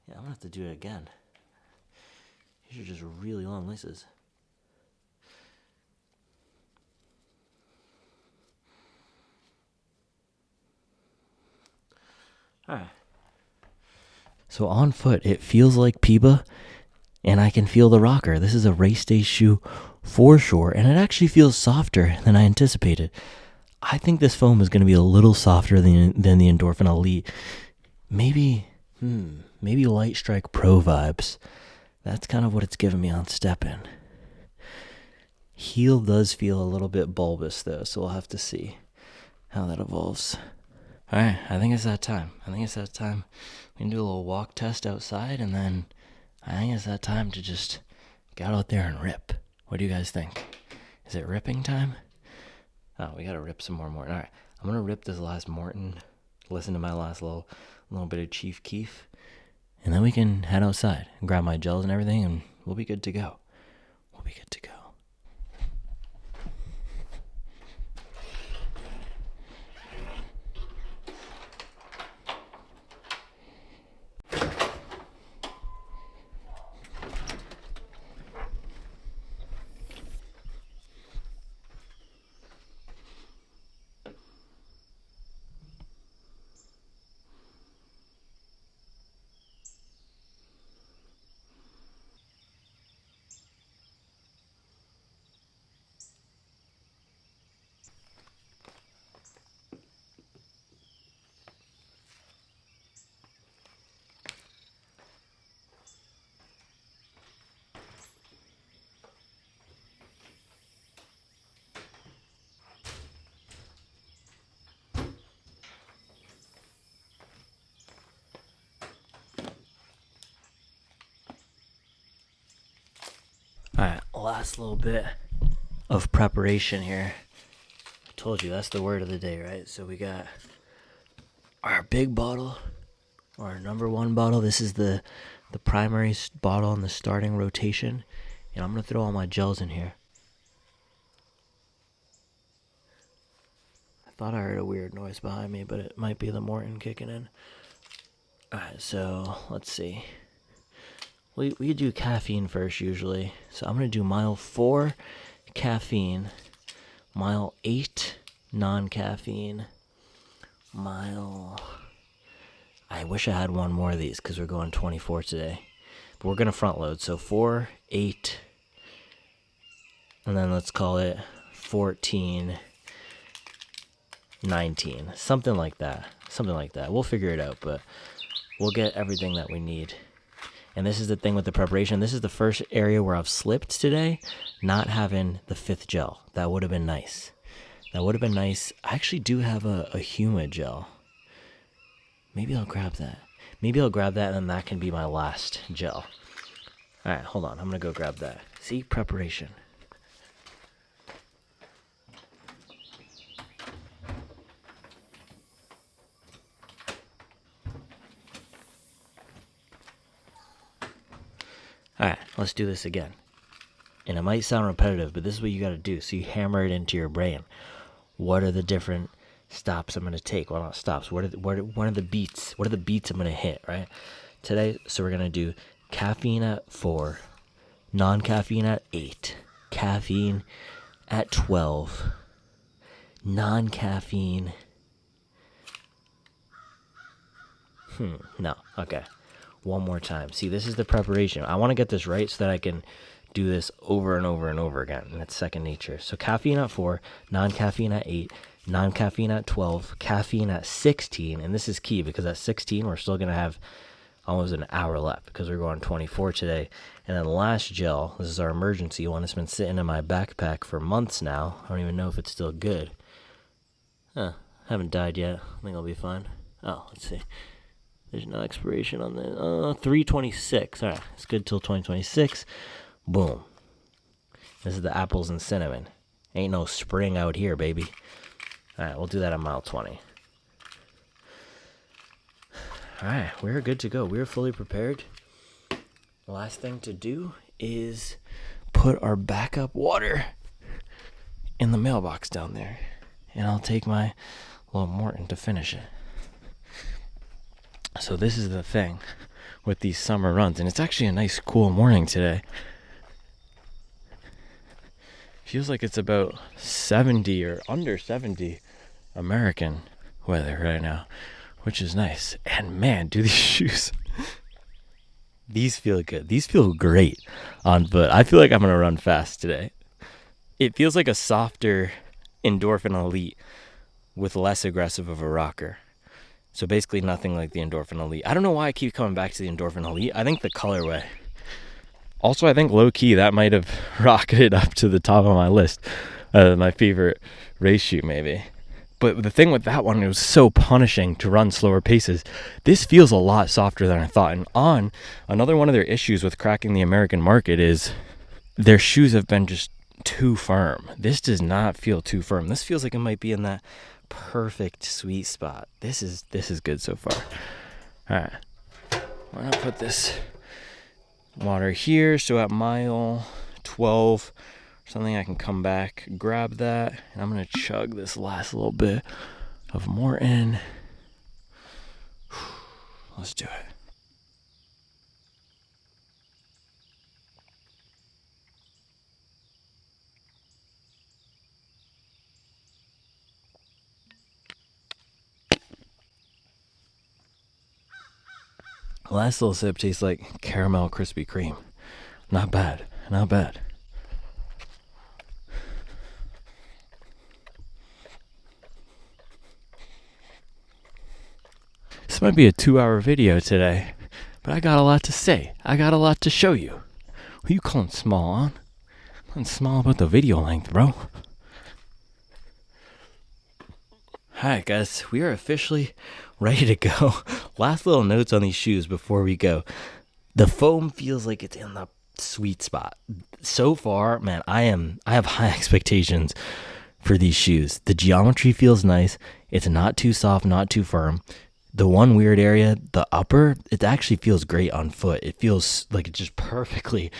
Yeah, I'm gonna have to do it again. These are just really long laces. Alright. So on foot, it feels like Piba, and I can feel the rocker. This is a race day shoe for sure, and it actually feels softer than I anticipated. I think this foam is going to be a little softer than the Endorphin Elite. Maybe Light Strike Pro vibes. That's kind of what it's giving me on stepping. Heel does feel a little bit bulbous though, so we'll have to see how that evolves. All right, I think it's that time. We can do a little walk test outside, and then I think it's that time to just get out there and rip. What do you guys think? Is it ripping time? Oh, we gotta rip some more Morton. All right, I'm gonna rip this last Morton, listen to my last little bit of Chief Keef, and then we can head outside and grab my gels and everything, and we'll be good to go. Alright, last little bit of preparation here. I told you that's the word of the day, right? So we got our big bottle, or our number one bottle. This is the primary bottle in the starting rotation. And I'm going to throw all my gels in here. I thought I heard a weird noise behind me, but it might be the Morton kicking in. Alright, so let's see. We do caffeine first usually. So I'm going to do mile 4 caffeine, mile 8 non-caffeine, I wish I had one more of these because we're going 24 today. But we're going to front load. So 4, 8, and then let's call it 14, 19. Something like that. We'll figure it out, but we'll get everything that we need. And this is the thing with the preparation. This is the first area where I've slipped today, not having the 5th gel. That would have been nice. I actually do have a humid gel. Maybe I'll grab that. And then that can be my last gel. All right, hold on. I'm going to go grab that. See, preparation. All right, let's do this again. And it might sound repetitive, but this is what you got to do. So you hammer it into your brain. What are the different stops I'm going to take? Well, not stops. What are the beats? What are the beats I'm going to hit, right? Today, so we're going to do caffeine at 4, non-caffeine at 8, caffeine at 12, non-caffeine. No, okay. One more time. See, this is the preparation. I want to get this right so that I can do this over and over and over again. And it's second nature. So caffeine at 4, non-caffeine at 8, non-caffeine at 12, caffeine at 16. And this is key because at 16, we're still going to have almost an hour left because we're going 24 today. And then the last gel, this is our emergency one. It's been sitting in my backpack for months now. I don't even know if it's still good. Haven't died yet. I think I'll be fine. Oh, let's see. There's no expiration on this. 326. All right, it's good till 2026. Boom. This is the apples and cinnamon. Ain't no spring out here, baby. All right, we'll do that at mile 20. All right, we're good to go. We're fully prepared. The last thing to do is put our backup water in the mailbox down there. And I'll take my little Morton to finish it. So this is the thing with these summer runs, and it's actually a nice cool morning today. Feels like it's about 70 or under 70 American weather right now, which is nice. And man, do these shoes, these feel good. These feel great on foot. I feel like I'm going to run fast today. It feels like a softer Endorphin Elite with less aggressive of a rocker. So basically nothing like the Endorphin Elite. I don't know why I keep coming back to the Endorphin Elite. I think the colorway. Also, I think low-key that might have rocketed up to the top of my list. My favorite race shoe, maybe. But the thing with that one, it was so punishing to run slower paces. This feels a lot softer than I thought. And On, another one of their issues with cracking the American market is their shoes have been just too firm. This does not feel too firm. This feels like it might be in that perfect sweet spot. This is good so far. All right, I'm gonna put this water here so at mile 12 or something I can come back, grab that, and I'm gonna chug this last little bit of Morton. Let's do it. Last little sip tastes like caramel Krispy Kreme. Not bad, not bad. This might be a 2-hour video today, but I got a lot to say. I got a lot to show you. Who you calling small, On? I'm small about the video length, bro. Alright guys, we are officially ready to go. Last little notes on these shoes before we go. The foam feels like it's in the sweet spot. So far, man, I have high expectations for these shoes. The geometry feels nice. It's not too soft, not too firm. The one weird area, the upper, it actually feels great on foot. It feels like it just perfectly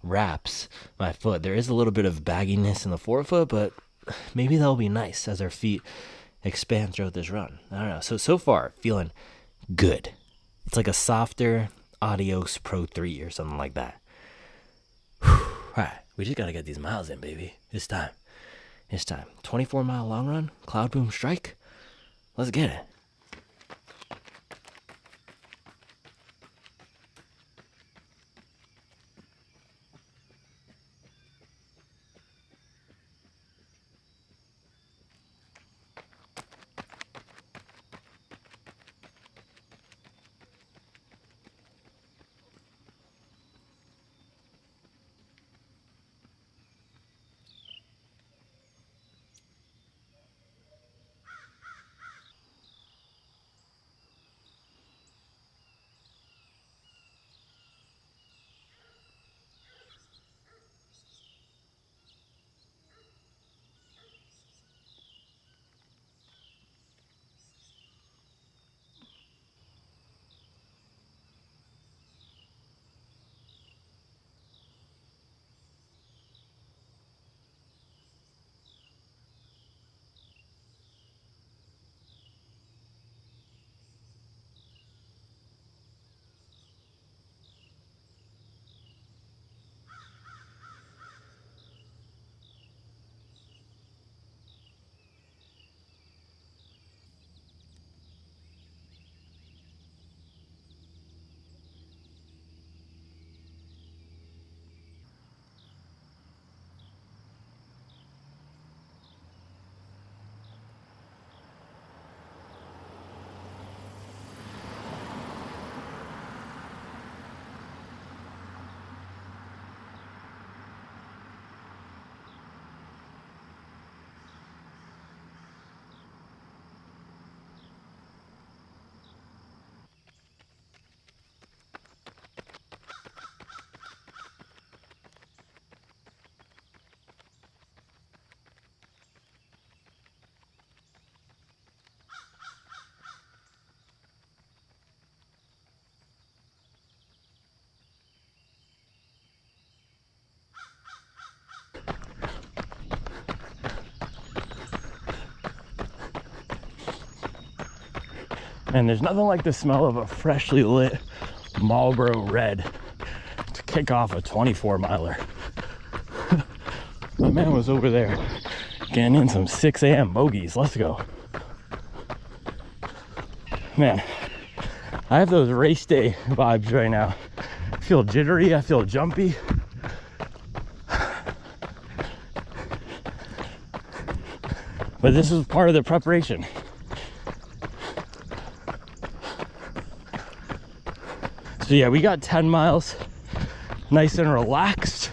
wraps my foot. There is a little bit of bagginess in the forefoot, but maybe that'll be nice as our feet expand throughout this run. I don't know. So far, feeling good. It's like a softer Adios Pro 3 or something like that. All right, we just got to get these miles in, baby. It's time. 24-mile long run, Cloudboom Strike. Let's get it. And there's nothing like the smell of a freshly lit Marlboro Red to kick off a 24 miler. My man was over there getting in some 6 a.m. bogeys. Let's go. Man, I have those race day vibes right now. I feel jittery, I feel jumpy. But this is part of the preparation. So yeah, we got 10 miles, nice and relaxed.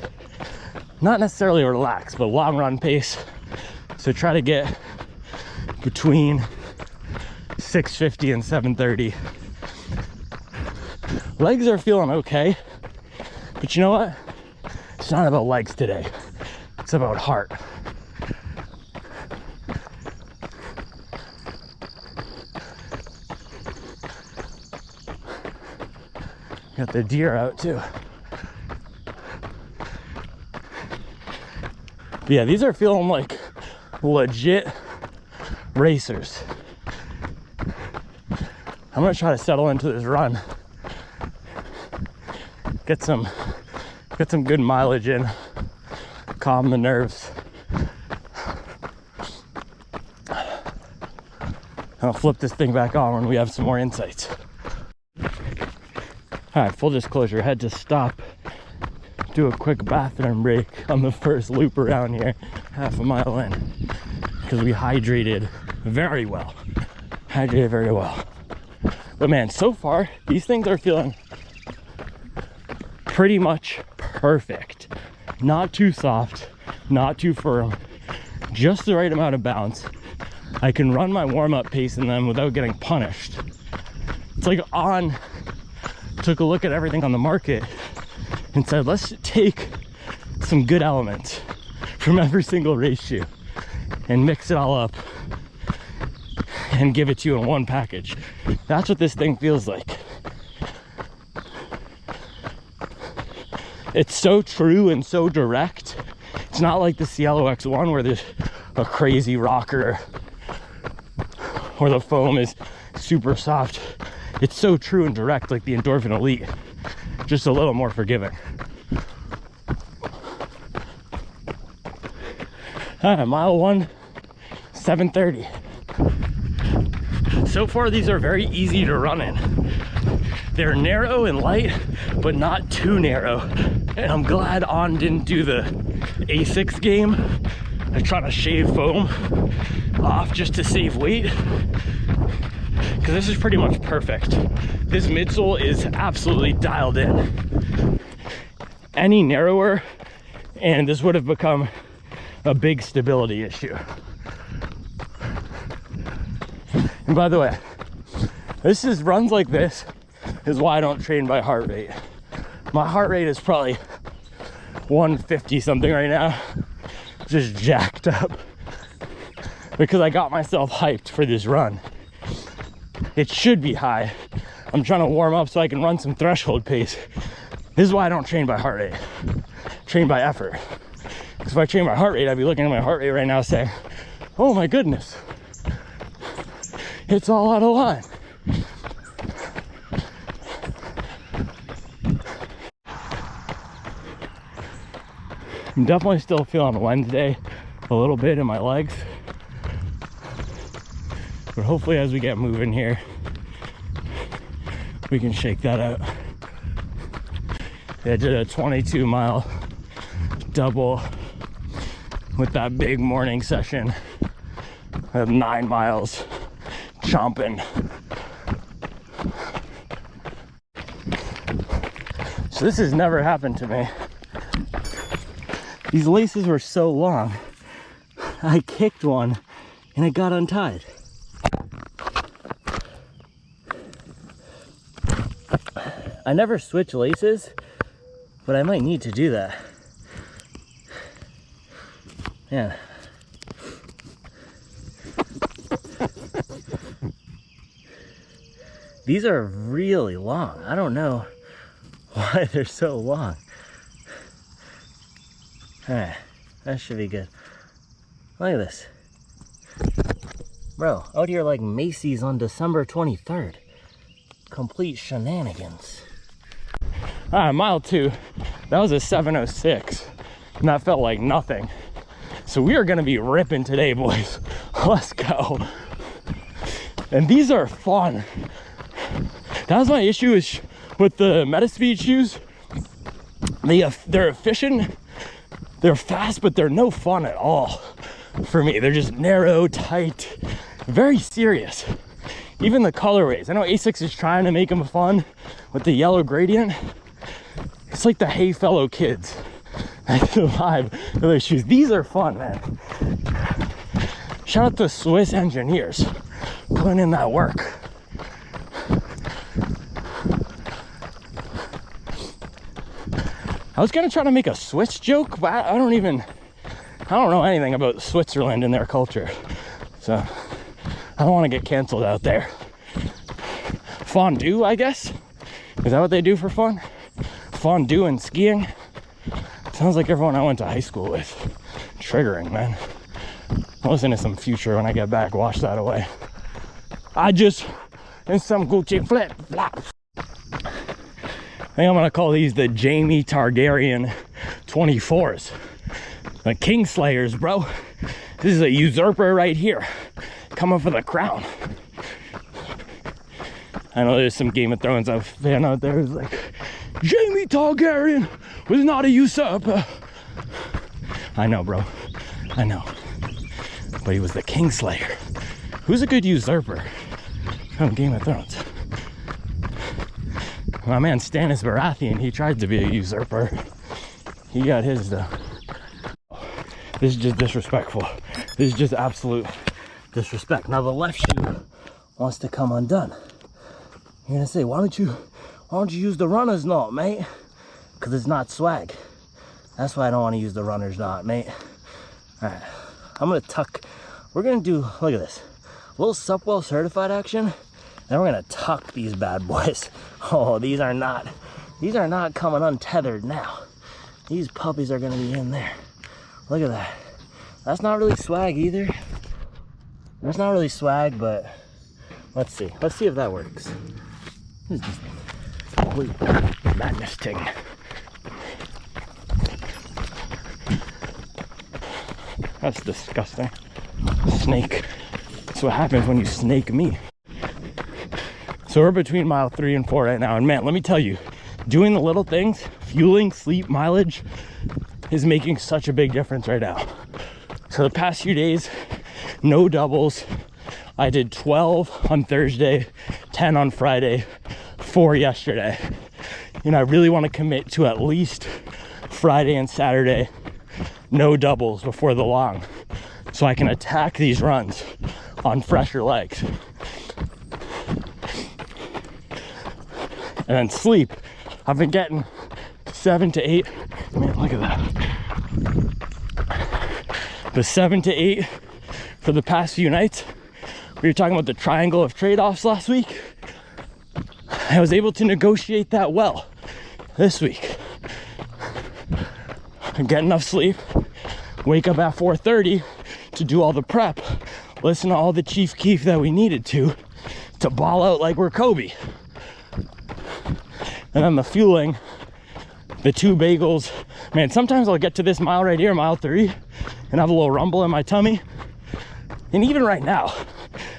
Not necessarily relaxed, but long run pace. So try to get between 6:50 and 7:30. Legs are feeling okay, but you know what? It's not about legs today. It's about heart. Got the deer out too. But yeah, these are feeling like legit racers. I'm gonna try to settle into this run. Get some good mileage in. Calm the nerves. I'll flip this thing back on when we have some more insights. All right, full disclosure, I had to stop, do a quick bathroom break on the first loop around here, half a mile in, because we hydrated very well. But man, so far, these things are feeling pretty much perfect. Not too soft, not too firm, just the right amount of bounce. I can run my warm-up pace in them without getting punished. It's like On took a look at everything on the market and said, let's take some good elements from every single race shoe and mix it all up and give it to you in one package. That's what this thing feels like. It's so true and so direct. It's not like the Cielo X1 where there's a crazy rocker or the foam is super soft. It's so true and direct, like the Endorphin Elite, just a little more forgiving. Mile 1, 7:30. So far, these are very easy to run in. They're narrow and light, but not too narrow. And I'm glad On didn't do the A6 game. I try to shave foam off just to save weight, because this is pretty much perfect. This midsole is absolutely dialed in. Any narrower and this would have become a big stability issue. And by the way, runs like this is why I don't train by heart rate. My heart rate is probably 150 something right now, just jacked up, because I got myself hyped for this run. It should be high. I'm trying to warm up so I can run some threshold pace. This is why I don't train by heart rate. Train by effort. Because if I train by heart rate, I'd be looking at my heart rate right now saying, oh my goodness, it's all out of line. I'm definitely still feeling Wednesday a little bit in my legs. But hopefully as we get moving here, we can shake that out. I did a 22 mile double with that big morning session. I have 9 miles chomping. So this has never happened to me. These laces were so long, I kicked one and it got untied. I never switch laces, but I might need to do that. Yeah. These are really long. I don't know why they're so long. Alright, that should be good. Look at this. Bro, out here like Macy's on December 23rd. Complete shenanigans. Mile 2, that was a 7:06, and that felt like nothing. So we are gonna be ripping today, boys. Let's go. And these are fun. That was my issue with the Metaspeed shoes. They're efficient, they're fast, but they're no fun at all for me. They're just narrow, tight, very serious. Even the colorways. I know Asics is trying to make them fun with the yellow gradient. It's like the Hey Fellow Kids. That's the vibe of those shoes. These are fun, man. Shout out to Swiss engineers putting in that work. I was gonna try to make a Swiss joke, but I don't know anything about Switzerland and their culture. So I don't want to get canceled out there. Fondue, I guess? Is that what they do for fun? Fondue and skiing? Sounds like everyone I went to high school with. Triggering, man. I'll listen to some Future when I get back, wash that away. And some Gucci flip flops. I think I'm gonna call these the Jamie Targaryen 24s. The Kingslayers, bro. This is a usurper right here. Coming for the crown. I know there's some Game of Thrones fan out there who's like, Jamie Targaryen was not a usurper. I know, bro. I know. But he was the Kingslayer. Who's a good usurper from Game of Thrones? My man Stannis Baratheon, he tried to be a usurper. He got his though. This is just disrespectful. This is just absolute disrespect. Now the left shoe wants to come undone. You're gonna say, why don't you use the runner's knot, mate? Because it's not swag. That's why I don't want to use the runner's knot, mate. Alright, I'm gonna tuck. We're gonna do, look at this, a little Supwell certified action. Then we're gonna tuck these bad boys. Oh, these are not coming untethered now. These puppies are gonna be in there. Look at that. That's not really swag either. That's not really swag, but let's see. Let's see if that works. This is just complete madness thing. That's disgusting. Snake. That's what happens when you snake me. So we're between mile 3 and 4 right now, and man, let me tell you, doing the little things, fueling, sleep, mileage, is making such a big difference right now. So the past few days, no doubles. I did 12 on Thursday, 10 on Friday, 4 yesterday. And I really want to commit to at least Friday and Saturday, no doubles before the long, so I can attack these runs on fresher legs. And then sleep, I've been getting 7 to 8. Man, look at that. The 7 to 8 for the past few nights. We were talking about the triangle of trade-offs last week. I was able to negotiate that well this week. Get enough sleep, wake up at 4:30 to do all the prep, listen to all the Chief Keef that we needed to ball out like we're Kobe. And then the fueling, the 2 bagels. Man, sometimes I'll get to this mile right here, mile 3, and have a little rumble in my tummy. And even right now,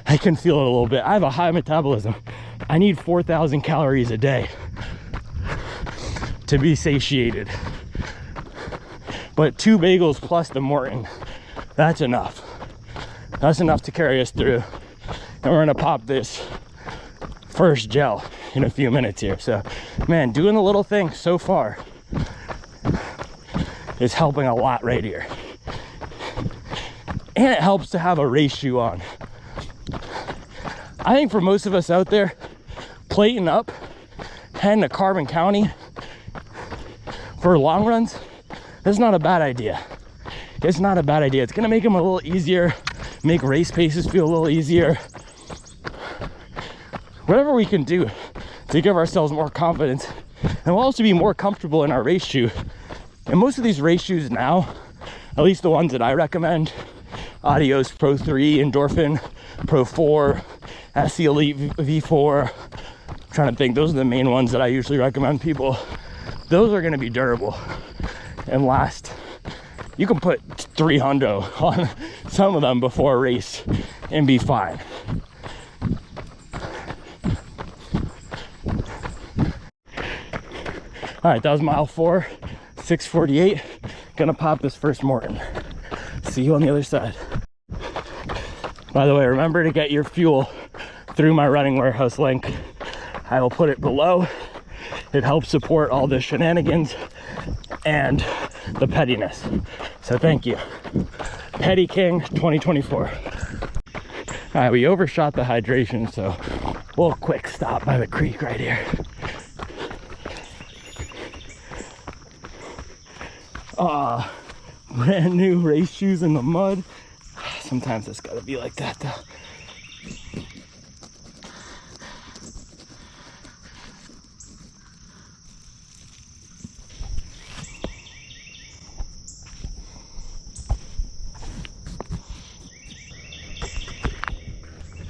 I can feel it a little bit. I have a high metabolism. I need 4,000 calories a day to be satiated. But 2 bagels plus the Morton, that's enough. That's enough to carry us through. And we're gonna pop this first gel in a few minutes here. So, man, doing the little things so far is helping a lot right here. And it helps to have a race shoe on. I think for most of us out there, plating up, heading to Carbon County for long runs, that's not a bad idea. It's not a bad idea. It's gonna make them a little easier, make race paces feel a little easier. Whatever we can do to give ourselves more confidence, and we'll also be more comfortable in our race shoe. And most of these race shoes now, at least the ones that I recommend, Adios Pro 3, Endorphin Pro 4, SE Elite V4. I'm trying to think, those are the main ones that I usually recommend people. Those are going to be durable and last. You can put 300 on some of them before a race and be fine. All right, that was mile 4, 6:48. Gonna pop this first Morton. See you on the other side. By the way, remember to get your fuel through my running warehouse link. I will put it below. It helps support all the shenanigans and the pettiness. So thank you. Petty King 2024. All right, we overshot the hydration, so we'll quick stop by the creek right here. Brand new race shoes in the mud. Sometimes it's gotta be like that though.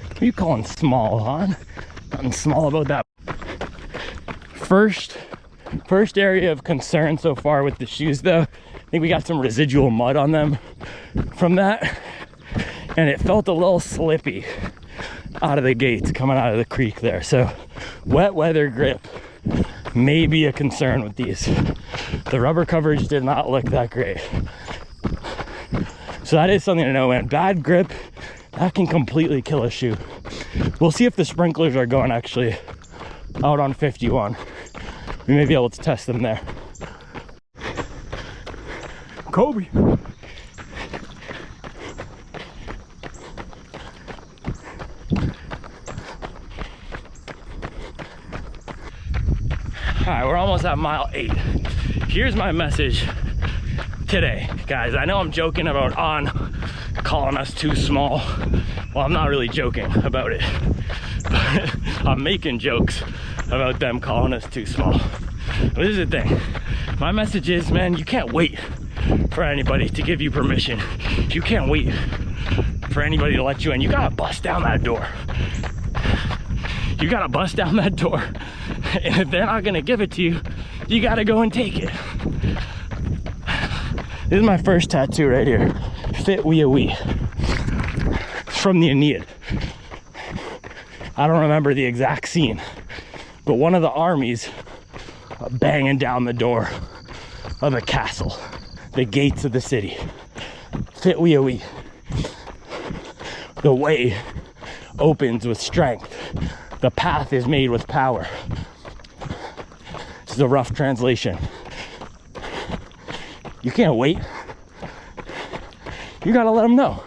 What are you calling small, hon? Nothing small about that. First area of concern so far with the shoes though, I think we got some residual mud on them from that, and it felt a little slippy out of the gates coming out of the creek there. So wet weather grip may be a concern with these. The rubber coverage did not look that great. So that is something to know, man. Bad grip, that can completely kill a shoe. We'll see if the sprinklers are going actually out on 51. We may be able to test them there. Kobe. All right, we're almost at mile 8. Here's my message today, guys. I know I'm joking about On calling us too small. Well, I'm not really joking about it, but I'm making jokes about them calling us too small. But this is the thing. My message is, man, you can't wait for anybody to give you permission. You can't wait for anybody to let you in. You gotta bust down that door. You gotta bust down that door. And if they're not gonna give it to you, you gotta go and take it. This is my first tattoo right here. Fit Wee a Wee. It's from the Aeneid. I don't remember the exact scene, but one of the armies banging down the door of a castle, the gates of the city. Fit Wee a Wee. The way opens with strength. The path is made with power. This is a rough translation. You can't wait. You gotta let them know.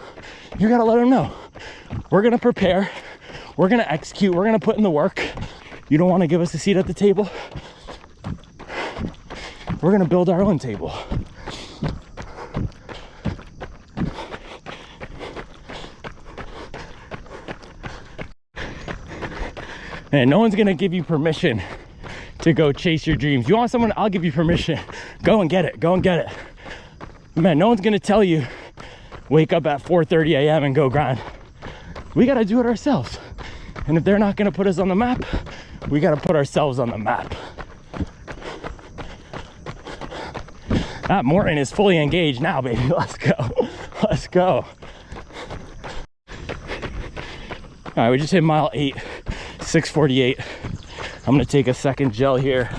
You gotta let them know. We're gonna prepare. We're gonna execute. We're gonna put in the work. You don't wanna give us a seat at the table? We're gonna build our own table. And no one's gonna give you permission to go chase your dreams. You want someone, I'll give you permission. Go and get it, go and get it. Man, no one's gonna tell you, wake up at 4:30 a.m. and go grind. We gotta do it ourselves. And if they're not gonna put us on the map, we gotta put ourselves on the map. That Morton is fully engaged now, baby. Let's go. Let's go. All right, we just hit mile 8, 6:48. I'm gonna take a second gel here.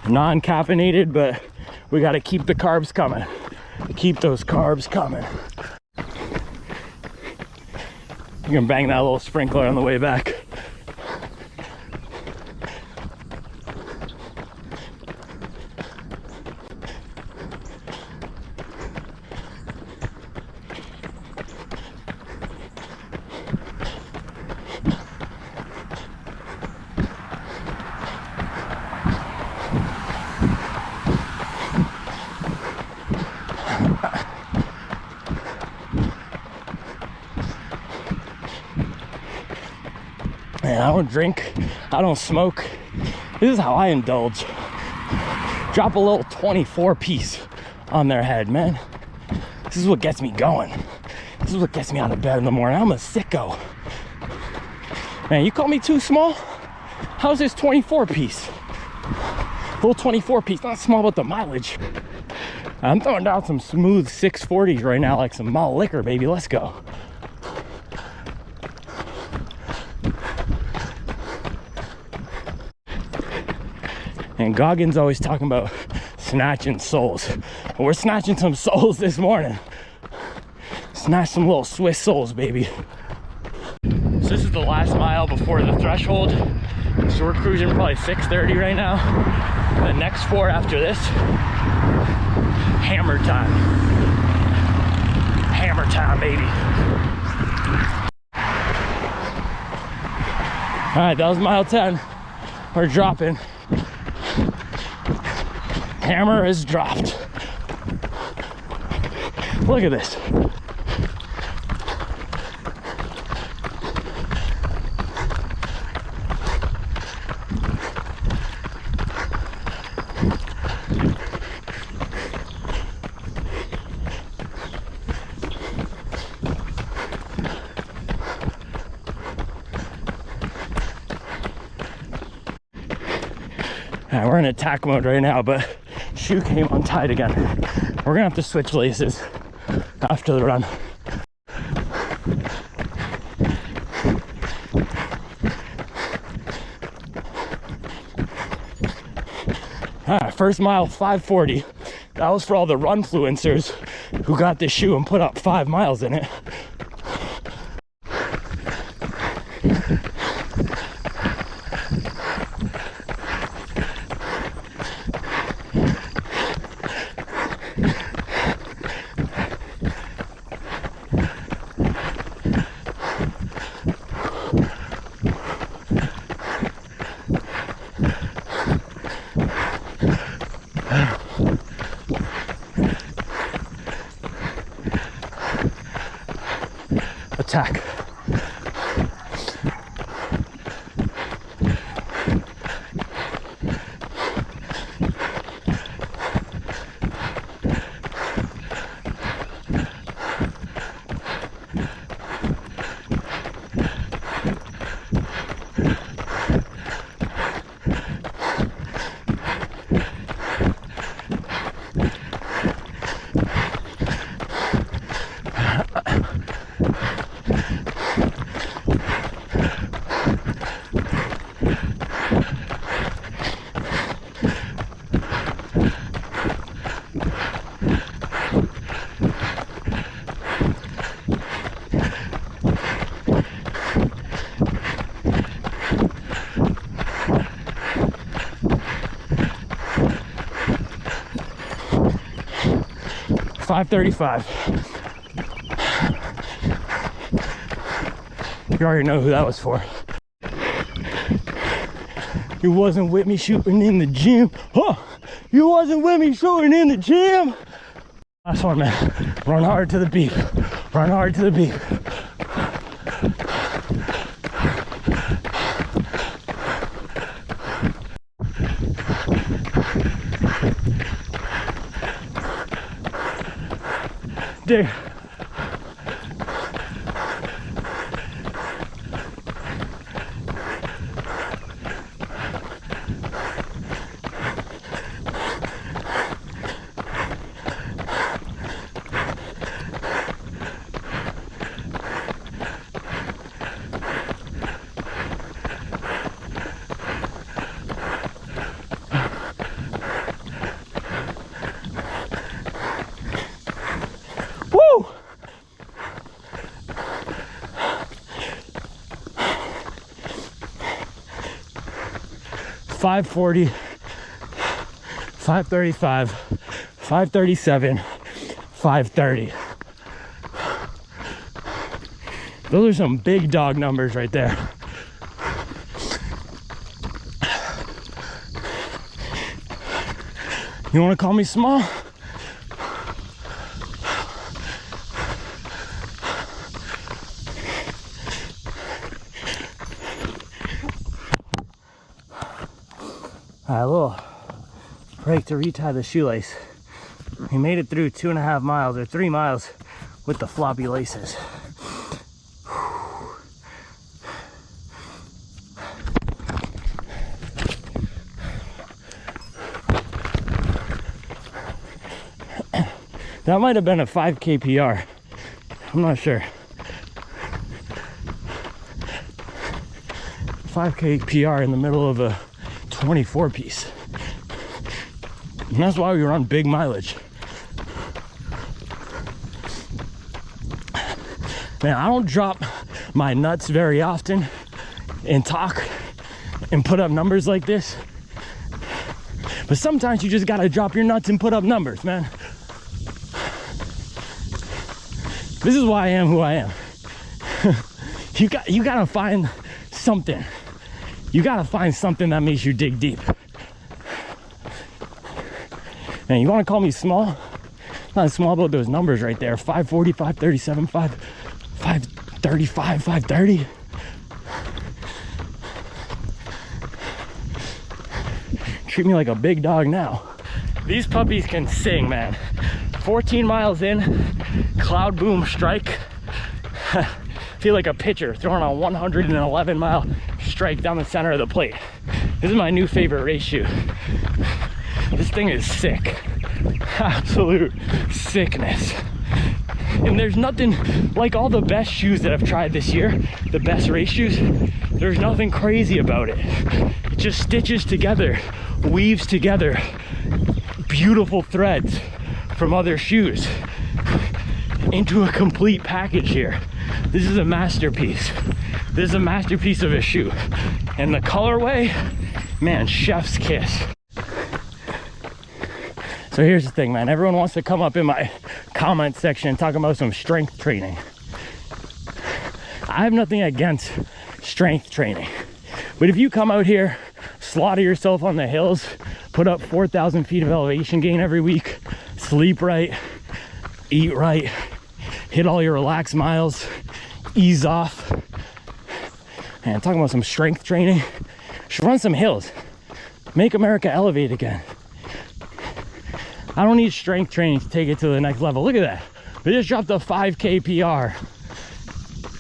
Non-caffeinated, but we gotta keep the carbs coming. Keep those carbs coming. You can bang that little sprinkler on the way back. Man, I don't drink, I don't smoke. This is how I indulge. Drop a little 24 piece on their head, man. This is what gets me going. This is what gets me out of bed in the morning. I'm a sicko. Man, you call me too small? How's this 24 piece? Little 24 piece, not small about the mileage. I'm throwing down some smooth 640s right now, like some malt liquor, baby. Let's go. And Goggins always talking about snatching souls. Well, we're snatching some souls this morning. Snatch some little Swiss souls, baby. So this is the last mile before the threshold. So we're cruising probably 6:30 right now. The next 4 after this, hammer time. Hammer time, baby. All right, that was mile 10. We're dropping. Hammer is dropped. Look at this. We're in attack mode right now, but shoe came untied again. We're gonna have to switch laces after the run. All right, first mile 5:40. That was for all the runfluencers who got this shoe and put up 5 miles in it. Attack. $5.35. You already know who that was for. You wasn't with me shooting in the gym. Huh? You wasn't with me shooting in the gym. Last one, man. Run hard to the beat. Run hard to the beat. Dude. Woo! 540, 535, 537, 530. Those are some big dog numbers right there. You want to call me small? break to retie the shoelace. We made it through 2.5 miles or 3 miles with the floppy laces. That might have been a 5K PR. I'm not sure. 5K PR in the middle of a 24 piece. And that's why we run big mileage. Man, I don't drop my nuts very often and talk and put up numbers like this. But sometimes you just gotta drop your nuts and put up numbers, man. This is why I am who I am. You gotta find something. You gotta find something that makes you dig deep. And you wanna call me small? Not small about those numbers right there. 540, 537, 535, 530. Treat me like a big dog now. These puppies can sing, man. 14 miles in, Cloudboom Strike. Feel like a pitcher throwing a 111 mile strike down the center of the plate. This is my new favorite race shoe. This thing is sick. Absolute sickness. And there's nothing like all the best shoes that I've tried this year, the best race shoes, there's nothing crazy about it. It just stitches together, weaves together beautiful threads from other shoes into a complete package here. This is a masterpiece. This is a masterpiece of a shoe. And the colorway, man, chef's kiss. So here's the thing, man. Everyone wants to come up in my comment section and talk about some strength training. I have nothing against strength training. But if you come out here, slaughter yourself on the hills, put up 4,000 feet of elevation gain every week, sleep right, eat right, hit all your relaxed miles, ease off, and talking about some strength training, should run some hills, make America elevate again. I don't need strength training to take it to the next level. Look at that. We just dropped a 5K PR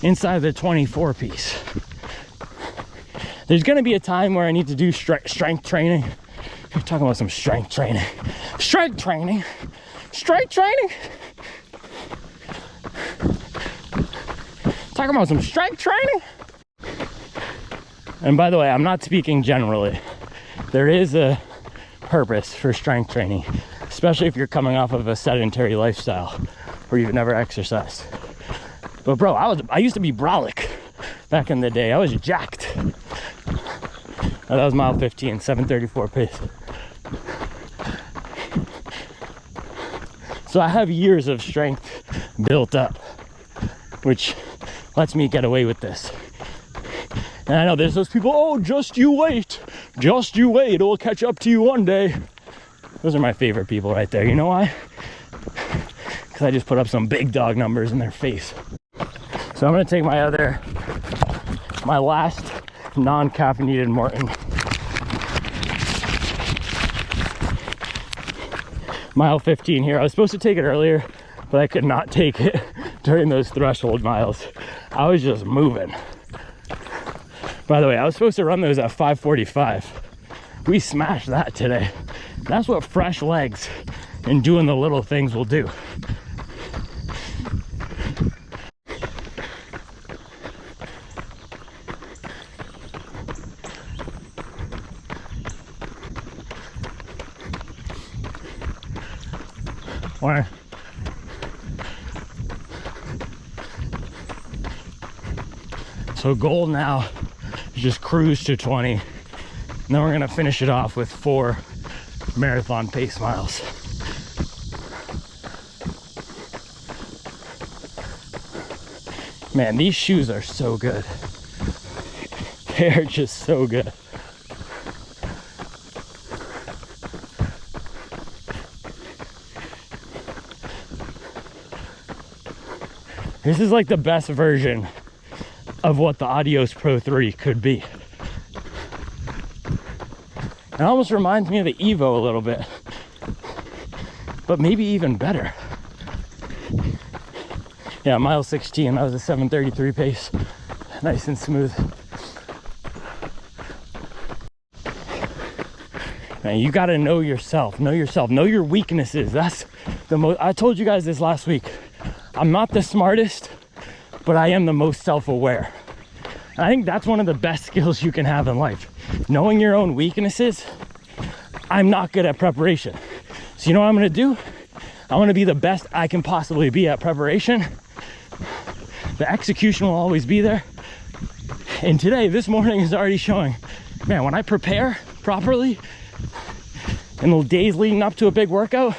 inside the 24 piece. There's gonna be a time where I need to do strength training. We're talking about some strength training. Strength training. Strength training. Talking about some strength training. And by the way, I'm not speaking generally. There is a purpose for strength training, especially if you're coming off of a sedentary lifestyle where you've never exercised. But bro, I used to be brolic back in the day. I was jacked. Oh, that was mile 15, 7:34 pace. So I have years of strength built up, which lets me get away with this. And I know there's those people, oh, just you wait, it'll catch up to you one day. Those are my favorite people right there. You know why? Because I just put up some big dog numbers in their face. So I'm gonna take my last non-caffeinated Morton. Mile 15 here. I was supposed to take it earlier, but I could not take it during those threshold miles. I was just moving. By the way, I was supposed to run those at 5:45. We smashed that today. That's what fresh legs and doing the little things will do. Or so goal now is just cruise to 20, and then we're gonna finish it off with 4 marathon pace miles. Man, these shoes are so good. They're just so good. This is like the best version of what the Adios Pro 3 could be. It almost reminds me of the Evo a little bit, but maybe even better. Yeah, mile 16, that was a 7:33 pace. Nice and smooth. Man, you gotta know yourself, know your weaknesses. That's the most, I told you guys this last week. I'm not the smartest, but I am the most self-aware. And I think that's one of the best skills you can have in life. Knowing your own weaknesses. I'm not good at preparation. So you know what I'm gonna do? I'm gonna be the best I can possibly be at preparation. The execution will always be there. And today, this morning is already showing, man, when I prepare properly, in the days leading up to a big workout,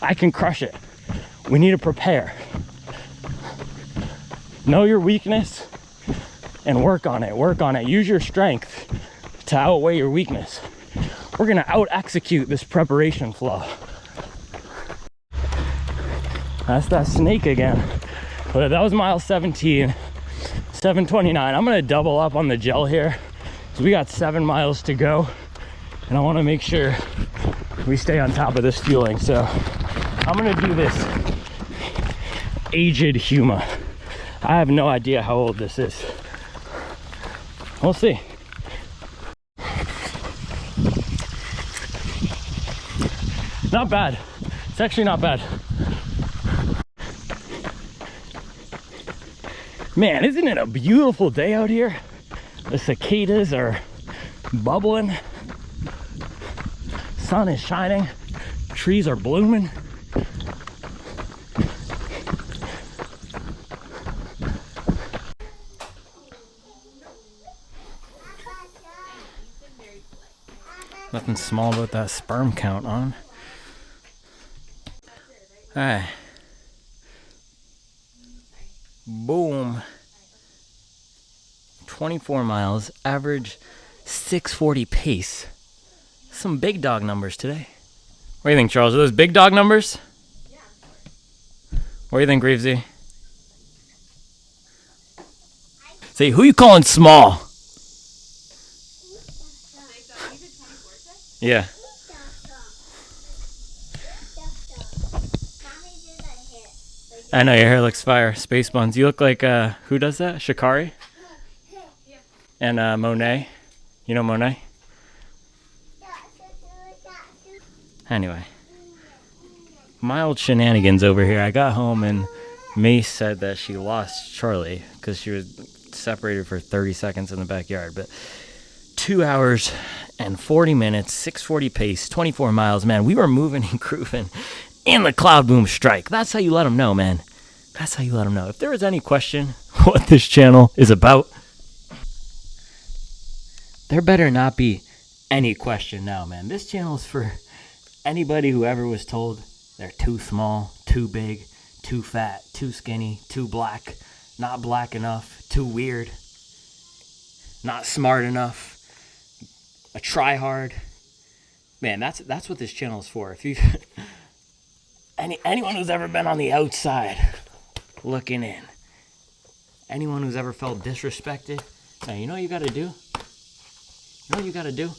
I can crush it. We need to prepare. Know your weakness and work on it. Use your strength to outweigh your weakness. We're gonna out-execute this preparation flow. That's that snake again. But that was mile 17, 7:29. I'm gonna double up on the gel here. So we got 7 miles to go. And I wanna make sure we stay on top of this fueling. So I'm gonna do this aged Huma. I have no idea how old this is. We'll see. Not bad. It's actually not bad. Man, isn't it a beautiful day out here? The cicadas are bubbling. Sun is shining. Trees are blooming. Nothing small about that sperm count on. Alright. Boom. 24 miles, average 6:40 pace. Some big dog numbers today. What do you think, Charles? Are those big dog numbers? Yeah. What do you think, Greavesy? Say, who you calling small? Yeah. I know, your hair looks fire. Space buns. You look like, who does that? Shikari? And Monet. You know Monet? Anyway. Mild shenanigans over here. I got home and Mace said that she lost Charlie because she was separated for 30 seconds in the backyard. But 2 hours and 40 minutes, 6:40 pace, 24 miles. Man, we were moving and grooving in the Cloudboom Strike. That's how you let them know, man. That's how you let them know. If there is any question what this channel is about, there better not be any question now, man. This channel is for anybody who ever was told they're too small, too big, too fat, too skinny, too black, not black enough, too weird, not smart enough, a try-hard. Man, that's what this channel is for. If you anyone who's ever been on the outside looking in, anyone who's ever felt disrespected, man, you know what you gotta do? You know what you gotta do?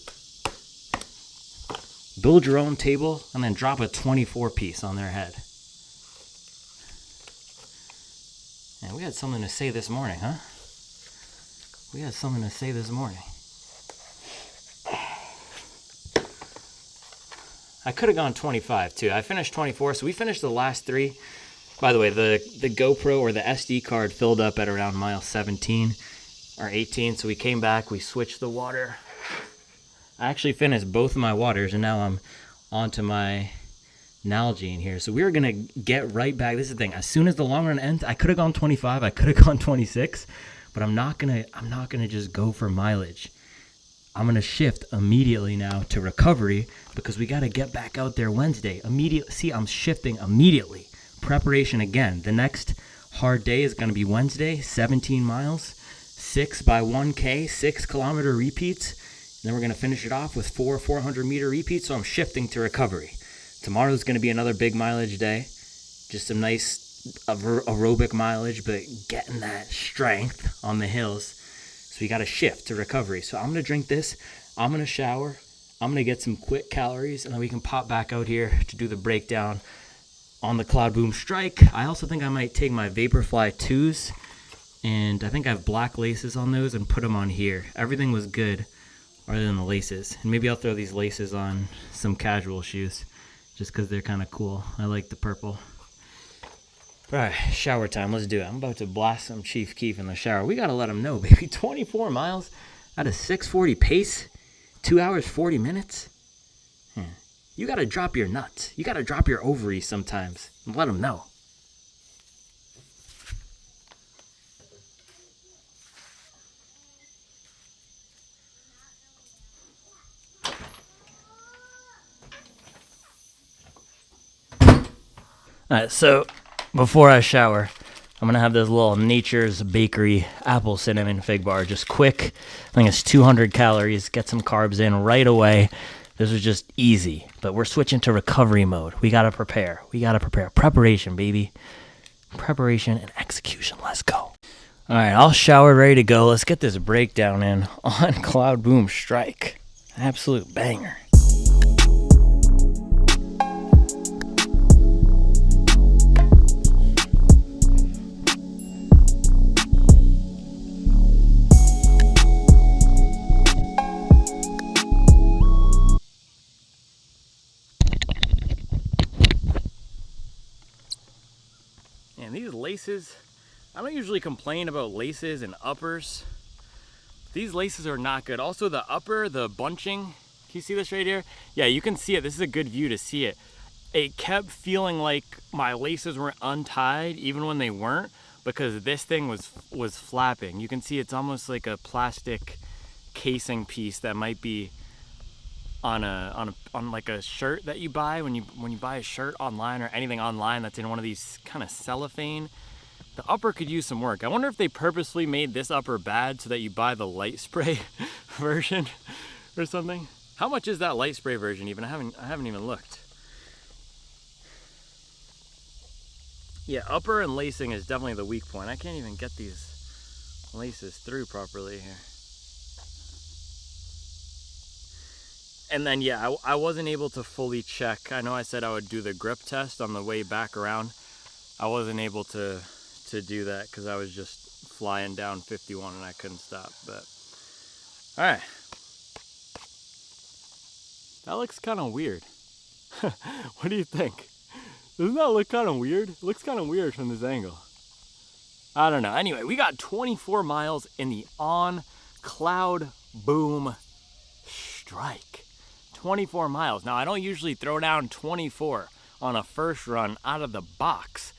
Build your own table and then drop a 24 piece on their head. And we had something to say this morning, huh? We had something to say this morning. I could have gone 25 too. I finished 24, so we finished the last 3. By the way, the GoPro or the SD card filled up at around mile 17 or 18, so we came back, we switched the water. I actually finished both of my waters, and now I'm onto my Nalgene here. So we're gonna get right back. This is the thing. As soon as the long run ends, I could have gone 25, I could have gone 26, but I'm not gonna just go for mileage. I'm gonna shift immediately now to recovery because we gotta get back out there Wednesday. See, I'm shifting immediately. Preparation again. The next hard day is gonna be Wednesday, 17 miles, 6 by 1K, 6 kilometer repeats. And then we're gonna finish it off with 4 400-meter repeats. So I'm shifting to recovery. Tomorrow's gonna be another big mileage day. Just some nice aerobic mileage, but getting that strength on the hills. So we got to shift to recovery. So I'm going to drink this. I'm going to shower. I'm going to get some quick calories, and then we can pop back out here to do the breakdown on the Cloudboom Strike. I also think I might take my Vaporfly 2s, and I think I have black laces on those, and put them on here. Everything was good other than the laces. And maybe I'll throw these laces on some casual shoes just because they're kind of cool. I like the purple. All right, shower time. Let's do it. I'm about to blast some Chief Keef in the shower. We got to let him know, baby. 24 miles at a 6:40 pace, 2 hours, 40 minutes. You got to drop your nuts. You got to drop your ovaries sometimes and let them know. All right, so before I shower, I'm going to have this little Nature's Bakery apple cinnamon fig bar. Just quick. I think it's 200 calories. Get some carbs in right away. This was just easy, but we're switching to recovery mode. We got to prepare. Preparation, baby. Preparation and execution. Let's go. All right, all showered, ready to go. Let's get this breakdown in on Cloudboom Strike. Absolute banger. And these laces, I don't usually complain about laces and uppers. These laces are not good. Also the upper, the bunching, can you see this right here? Yeah, you can see it. This is a good view to see it. It kept feeling like my laces were untied even when they weren't, because this thing was flapping. You can see it's almost like a plastic casing piece that might be on like a shirt that you buy when you buy a shirt online or anything online that's in one of these kind of cellophane. The upper could use some work. I wonder if they purposely made this upper bad so that you buy the light spray version or something. How much is that light spray version even? I haven't even looked. Yeah, upper and lacing is definitely the weak point. I can't even get these laces through properly here. And then, yeah, I wasn't able to fully check. I know I said I would do the grip test on the way back around. I wasn't able to do that because I was just flying down 51 and I couldn't stop. But, all right. That looks kind of weird. What do you think? Doesn't that look kind of weird? It looks kind of weird from this angle. I don't know. Anyway, we got 24 miles in the On Cloudboom Strike. 24 miles. Now, I don't usually throw down 24 on a first run out of the box,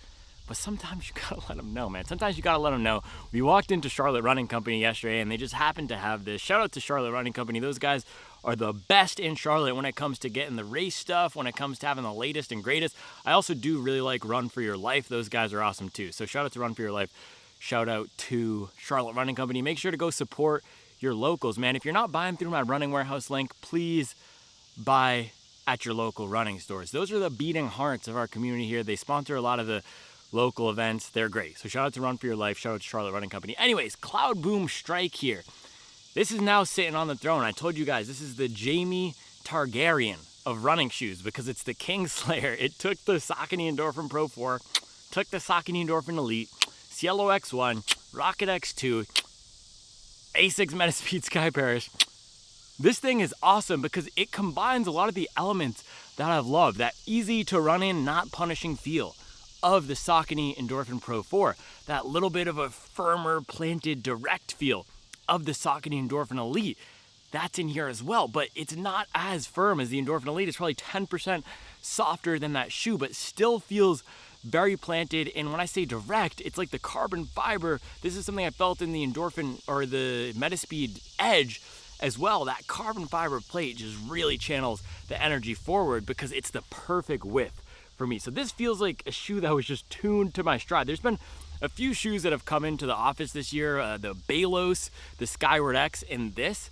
but sometimes you gotta let them know, man. Sometimes you gotta let them know. We walked into Charlotte Running Company yesterday, and they just happened to have this. Shout out to Charlotte Running Company. Those guys are the best in Charlotte when it comes to getting the race stuff, when it comes to having the latest and greatest. I also do really like Run For Your Life. Those guys are awesome too. So shout out to Run For Your Life. Shout out to Charlotte Running Company. Make sure to go support your locals, man. If you're not buying through my Running Warehouse link, please buy at your local running stores. Those are the beating hearts of our community here. They sponsor a lot of the local events. They're great. So shout out to Run For Your Life. Shout out to Charlotte Running Company. Anyways, Cloudboom Strike here. This is now sitting on the throne. I told you guys, this is the Jamie Targaryen of running shoes because it's the Kingslayer. It took the Saucony Endorphin Pro 4, took the Saucony Endorphin Elite, Cielo X1, Rocket X2, A6 Metaspeed Sky Parish. This thing is awesome because it combines a lot of the elements that I've loved. That easy to run in, not punishing feel of the Saucony Endorphin Pro 4. That little bit of a firmer, planted, direct feel of the Saucony Endorphin Elite. That's in here as well, but it's not as firm as the Endorphin Elite. It's probably 10% softer than that shoe, but still feels very planted. And when I say direct, it's like the carbon fiber. This is something I felt in the Endorphin or the Metaspeed Edge as well. That carbon fiber plate just really channels the energy forward because it's the perfect width for me. So this feels like a shoe that was just tuned to my stride. There's been a few shoes that have come into the office this year, the Balos, the Skyward X, and this.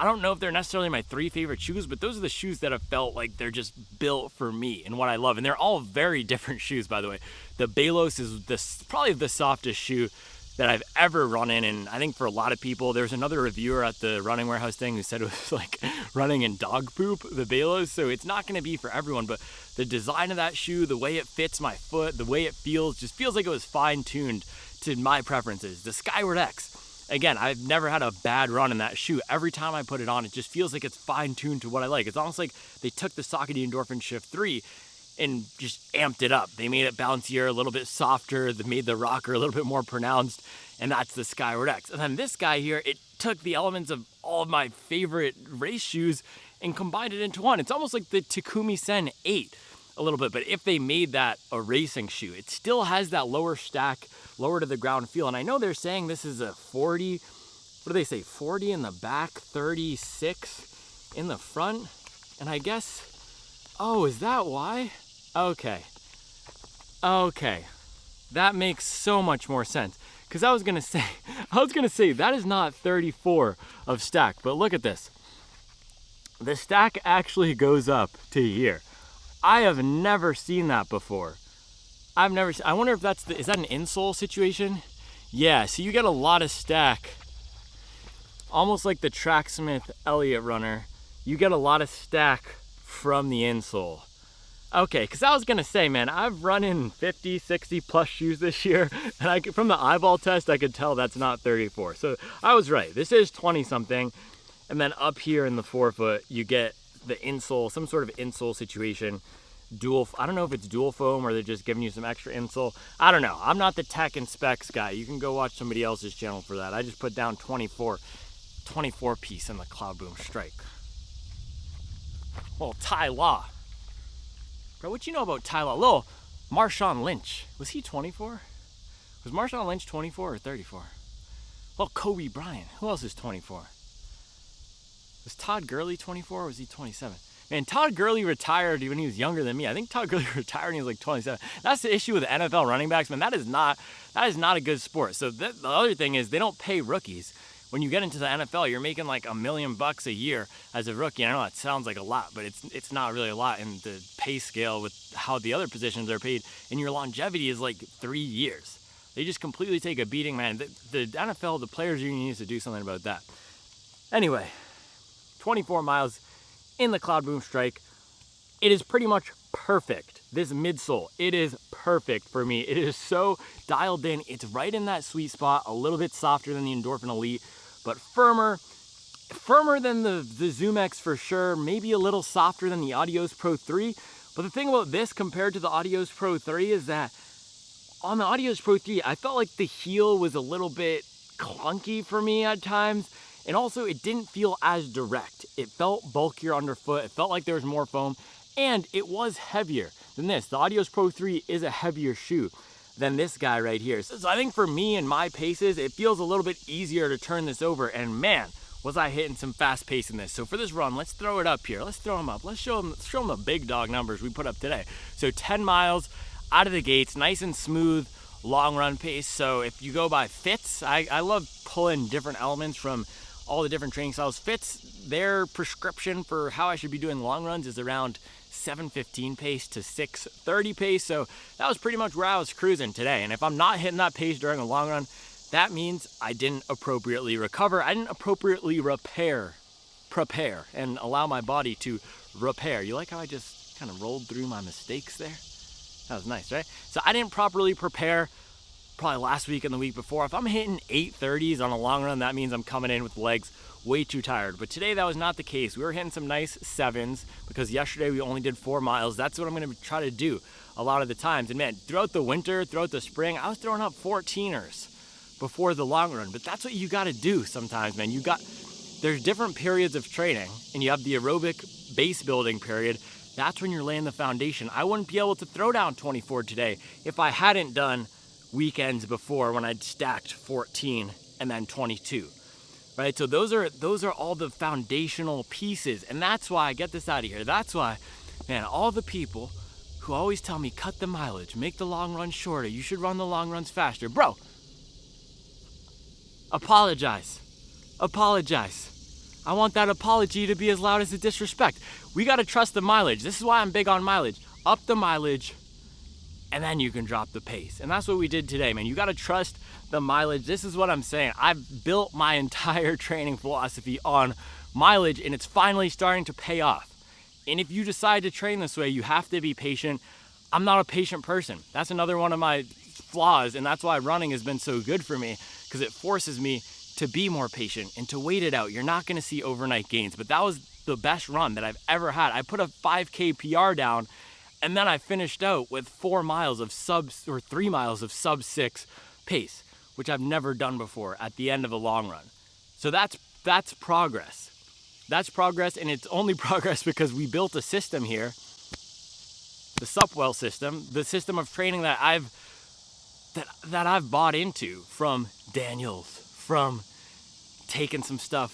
I don't know if they're necessarily my 3 favorite shoes, but those are the shoes that have felt like they're just built for me and what I love. And they're all very different shoes, by the way. The Balos is probably the softest shoe that I've ever run in. And I think for a lot of people, there's another reviewer at the Running Warehouse thing who said it was like running in dog poop, the Velos. So it's not going to be for everyone, but the design of that shoe, the way it fits my foot, the way it feels, just feels like it was fine-tuned to my preferences. The Skyward X, again, I've never had a bad run in that shoe. Every time I put it on, it just feels like it's fine-tuned to what I like. It's almost like they took the Saucony Endorphin Shift 3 and just amped it up. They made it bouncier, a little bit softer. They made the rocker a little bit more pronounced, and that's the Skyward X. And then this guy here, it took the elements of all of my favorite race shoes and combined it into one. It's almost like the Takumi Sen 8 a little bit, but if they made that a racing shoe, it still has that lower stack, lower to the ground feel. And I know they're saying this is a 40, what do they say, 40 in the back, 36 in the front. And I guess, oh, is that why? Okay, that makes so much more sense. Because I was gonna say that is not 34 of stack, but look at this. The stack actually goes up to here. I have never seen that before. I wonder if is that an insole situation? Yeah, so you get a lot of stack, almost like the Tracksmith Elliott runner. You get a lot of stack from the insole. Okay, because I was gonna say, man, I've run in 50, 60 plus shoes this year, and from the eyeball test, I could tell that's not 34. So I was right, this is 20 something. And then up here in the forefoot, you get the insole, some sort of insole situation. I don't know if it's dual foam or they're just giving you some extra insole. I don't know, I'm not the tech and specs guy. You can go watch somebody else's channel for that. I just put down 24 piece in the Cloudboom Strike. Well, Ty Law. Bro, what you know about Ty Law? Little Marshawn Lynch. Was he 24? Was Marshawn Lynch 24 or 34? Well, Kobe Bryant. Who else is 24? Was Todd Gurley 24 or was he 27? Man, Todd Gurley retired when he was younger than me. I think Todd Gurley retired when he was like 27. That's the issue with NFL running backs, man. That is not a good sport. So the other thing is they don't pay rookies. When you get into the NFL, you're making like $1 million a year as a rookie. I know that sounds like a lot, but it's not really a lot in the pay scale with how the other positions are paid. And your longevity is like 3 years. They just completely take a beating, man. The NFL, the players union needs to do something about that. Anyway, 24 miles in the Cloudboom Strike. It is pretty much perfect. This midsole, it is perfect for me. It is so dialed in. It's right in that sweet spot, a little bit softer than the Endorphin Elite, but firmer than the Zoom X for sure, maybe a little softer than the Adios Pro 3. But the thing about this compared to the Adios Pro 3 is that on the Adios Pro 3, I felt like the heel was a little bit clunky for me at times. And also it didn't feel as direct. It felt bulkier underfoot. It felt like there was more foam, and it was heavier than this. The Adios Pro 3 is a heavier shoe than this guy right here. So I think for me and my paces, it feels a little bit easier to turn this over, and man, was I hitting some fast pace in this. So for this run, let's throw it up here. Let's throw them up. Let's show them the big dog numbers we put up today. So 10 miles out of the gates, nice and smooth, long run pace. So if you go by Fitz, I love pulling different elements from all the different training styles. Fitz, their prescription for how I should be doing long runs is around 7:15 pace to 6:30 pace. So that was pretty much where I was cruising today. And if I'm not hitting that pace during a long run, that means I didn't appropriately recover. I didn't appropriately prepare, and allow my body to repair. You like how I just kind of rolled through my mistakes there? That was nice, right? So I didn't properly prepare probably last week and the week before. If I'm hitting 8:30s on a long run, that means I'm coming in with legs way too tired. But today that was not the case. We were hitting some nice 7s because yesterday we only did 4 miles. That's what I'm going to try to do a lot of the times. And man, throughout the winter, throughout the spring, I was throwing up 14ers before the long run. But that's what you got to do sometimes, man. There's different periods of training, and you have the aerobic base building period. That's when you're laying the foundation. I wouldn't be able to throw down 24 today if I hadn't done weekends before when I'd stacked 14 and then 22, right? So those are all the foundational pieces, and that's why, get this out of here, that's why, man, all the people who always tell me cut the mileage, make the long run shorter, you should run the long runs faster. Bro, apologize. I want that apology to be as loud as the disrespect. We got to trust the mileage. This is why I'm big on mileage. Up the mileage and then you can drop the pace. And that's what we did today, man. You got to trust the mileage. This is what I'm saying. I've built my entire training philosophy on mileage, and it's finally starting to pay off. And if you decide to train this way, you have to be patient. I'm not a patient person. That's another one of my flaws, and that's why running has been so good for me, because it forces me to be more patient and to wait it out. You're not going to see overnight gains, but that was the best run that I've ever had. I put a 5K PR down, and then I finished out with 3 miles of sub 6 pace, which I've never done before at the end of a long run. So that's progress. That's progress, and it's only progress because we built a system here, the Supwell system, the system of training that I've bought into from Daniels, from taking some stuff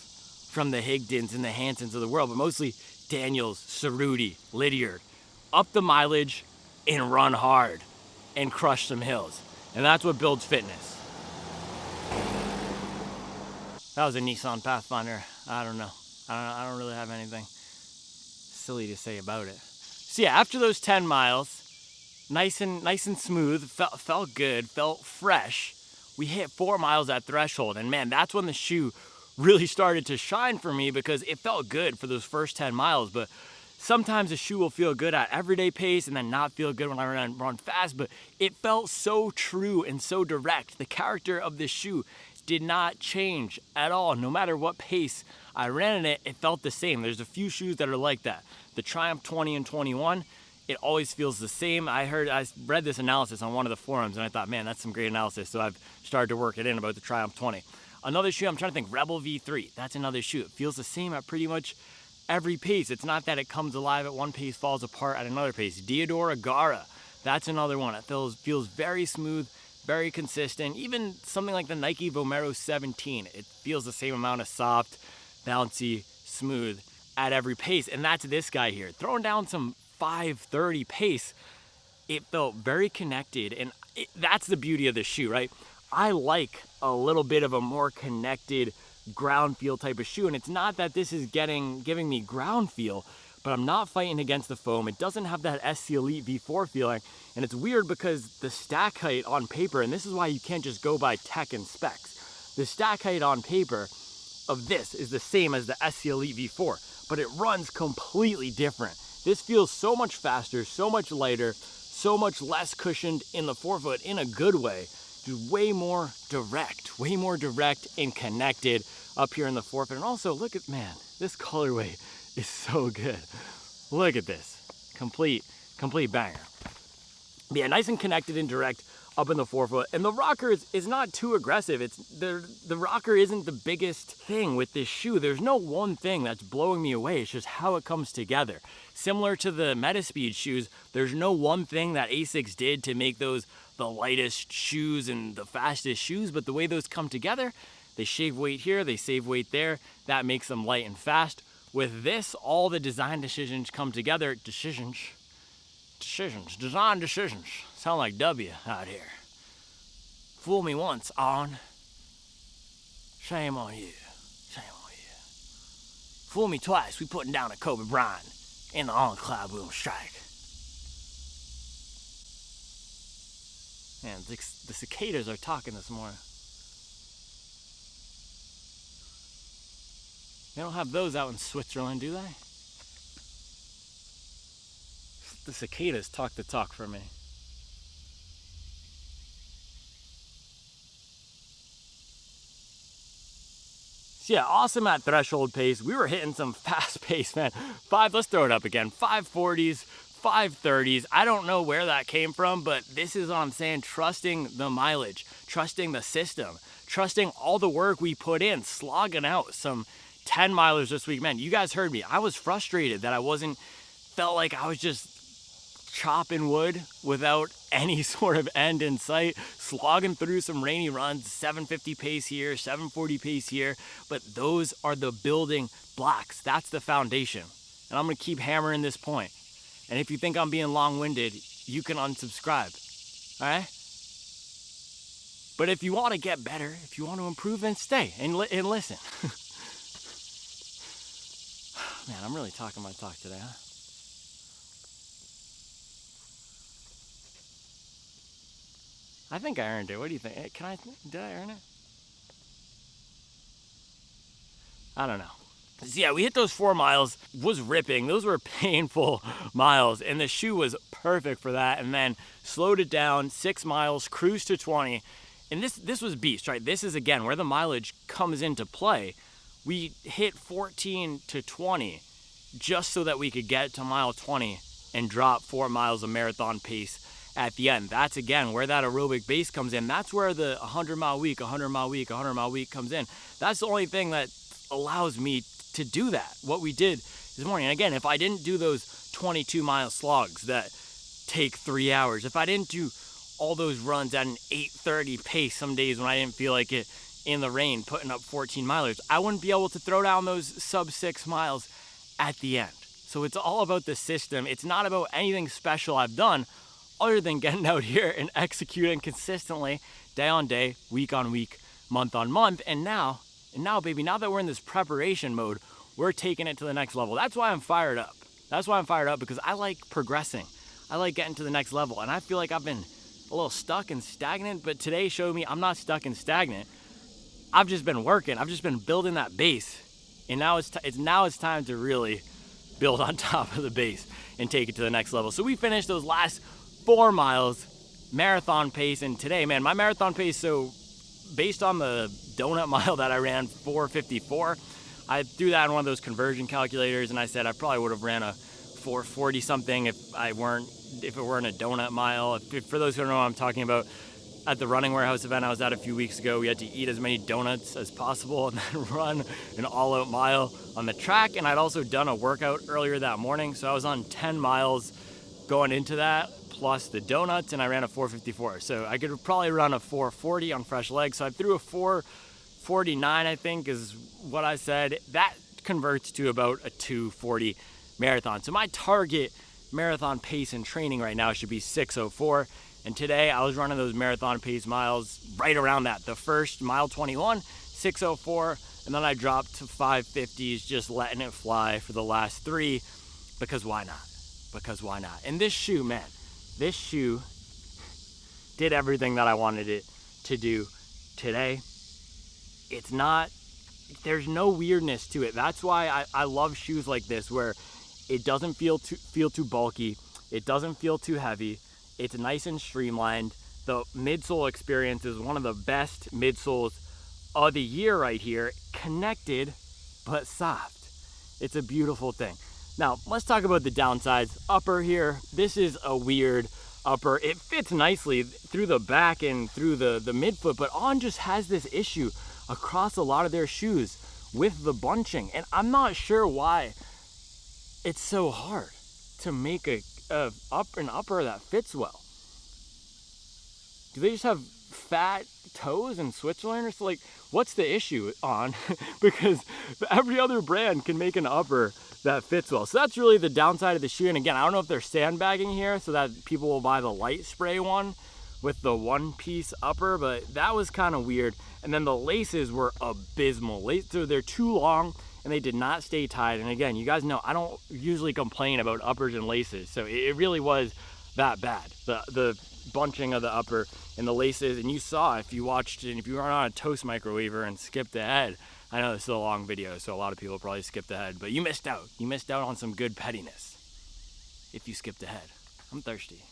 from the Higdons and the Hansons of the world, but mostly Daniels, Cerruti, Lydiard. Up the mileage and run hard and crush some hills. And that's what builds fitness. That was a Nissan Pathfinder. I don't know. I don't really have anything silly to say about it. So yeah, after those 10 miles, nice and smooth, felt good, felt fresh. We hit 4 miles at threshold, and man, that's when the shoe really started to shine for me, because it felt good for those first 10 miles, but sometimes a shoe will feel good at everyday pace and then not feel good when I run fast, but it felt so true and so direct. The character of this shoe did not change at all. No matter what pace I ran in it, it felt the same. There's a few shoes that are like that. The Triumph 20 and 21, it always feels the same. I read this analysis on one of the forums, and I thought, man, that's some great analysis. So I've started to work it in about the Triumph 20. Another shoe, I'm trying to think, Rebel V3. That's another shoe. It feels the same at pretty much every pace. It's not that it comes alive at one pace, falls apart at another pace. Diodora Gara, that's another one. It feels very smooth, very consistent. Even something like the Nike Vomero 17, it feels the same amount of soft, bouncy, smooth at every pace. And that's this guy here. Throwing down some 5:30 pace, it felt very connected. And that's the beauty of the shoe, right? I like a little bit of a more connected ground feel type of shoe, and it's not that this is giving me ground feel, but I'm not fighting against the foam. It doesn't have that SC Elite V4 feeling, and it's weird because the stack height on paper, and this is why you can't just go by tech and specs, the stack height on paper of this is the same as the SC Elite V4, but it runs completely different. This feels so much faster, so much lighter, so much less cushioned in the forefoot in a good way. Just way more direct and connected up here in the forefoot. And also, look at, man, this colorway is so good. Look at this, complete banger. But yeah, nice and connected and direct up in the forefoot. And the rocker is not too aggressive. It's the rocker isn't the biggest thing with this shoe. There's no one thing that's blowing me away. It's just how it comes together. Similar to the Metaspeed shoes, there's no one thing that ASICS did to make those the lightest shoes and the fastest shoes, but the way those come together, they shave weight here, they save weight there, that makes them light and fast. With this, all the design decisions come together. Design decisions. Sound like W out here. Fool me once, On. Shame on you. Fool me twice, we putting down a Kobe Bryant in the On Cloudboom Strike. Man, the cicadas are talking this morning. They don't have those out in Switzerland, do they? The cicadas talk the talk for me. So yeah, awesome at threshold pace. We were hitting some fast pace, man. Let's throw it up again. 540s, 530s. I don't know where that came from, but this is what I'm saying. Trusting the mileage, trusting the system, trusting all the work we put in, slogging out some 10 milers this week. Man, you guys heard me. I was frustrated that felt like I was just chopping wood without any sort of end in sight, slogging through some rainy runs, 750 pace here, 740 pace here, but those are the building blocks. That's the foundation. And I'm going to keep hammering this point. And if you think I'm being long-winded, you can unsubscribe. All right? But if you want to get better, if you want to improve, then stay and listen. Man, I'm really talking my talk today, huh? I think I earned it. What do you think? Did I earn it? I don't know. So yeah, we hit those 4 miles, was ripping. Those were painful miles, and the shoe was perfect for that. And then slowed it down, 6 miles, cruised to 20. And this was beast, right? This is, again, where the mileage comes into play. We hit 14 to 20 just so that we could get to mile 20 and drop 4 miles of marathon pace at the end. That's, again, where that aerobic base comes in. That's where the 100-mile week, 100-mile week, 100-mile week comes in. That's the only thing that allows me to do that, what we did this morning. And again, if I didn't do those 22-mile slogs that take 3 hours, if I didn't do all those runs at an 8:30 pace some days when I didn't feel like it in the rain, putting up 14 milers, I wouldn't be able to throw down those sub 6 miles at the end. So it's all about the system. It's not about anything special I've done other than getting out here and executing consistently, day on day, week on week, month on month. And now, baby, now that we're in this preparation mode, we're taking it to the next level. That's why I'm fired up. Because I like progressing. I like getting to the next level. And I feel like I've been a little stuck and stagnant, but today showed me I'm not stuck and stagnant. I've just been working. I've just been building that base. And now it's time to really build on top of the base and take it to the next level. So we finished those last 4 miles marathon pace. And today, man, my marathon pace, so based on the donut mile that I ran, 4:54, I threw that in one of those conversion calculators, and I said I probably would have ran a 4:40 something if it weren't a donut mile. For those who don't know what I'm talking about, at the Running Warehouse event I was at a few weeks ago, we had to eat as many donuts as possible and then run an all-out mile on the track. And I'd also done a workout earlier that morning, so I was on 10 miles going into that, plus the donuts, and I ran a 4:54. So I could probably run a 4:40 on fresh legs. So I threw a 4:49, I think is what I said. That converts to about a 2:40 marathon. So my target marathon pace in training right now should be 6:04. And today I was running those marathon pace miles right around that. The first mile 21, 6:04, and then I dropped to 5:50s, just letting it fly for the last 3, because why not? And this shoe, man, this shoe did everything that I wanted it to do today. There's no weirdness to it. That's why I love shoes like this, where it doesn't feel too bulky. It doesn't feel too heavy. It's nice and streamlined. The midsole experience is one of the best midsoles of the year right here. Connected, but soft. It's a beautiful thing. Now, let's talk about the downsides. Upper here, this is a weird upper. It fits nicely through the back and through the midfoot, but On just has this issue across a lot of their shoes with the bunching. And I'm not sure why it's so hard to make an upper that fits well. Do they just have fat toes in Switzerland, or so? Like, what's the issue, On? Because every other brand can make an upper that fits well. So that's really the downside of the shoe. And again, I don't know if they're sandbagging here so that people will buy the light spray one with the one-piece upper, but that was kind of weird. And then the laces were abysmal. So they're too long, and they did not stay tied. And again, you guys know I don't usually complain about uppers and laces, so it really was that bad. The bunching of the upper and the laces, and you saw if you watched it, if you were on a toast microwaver and skipped ahead. I know this is a long video, so a lot of people probably skipped ahead, but you missed out. You missed out on some good pettiness if you skipped ahead. I'm thirsty.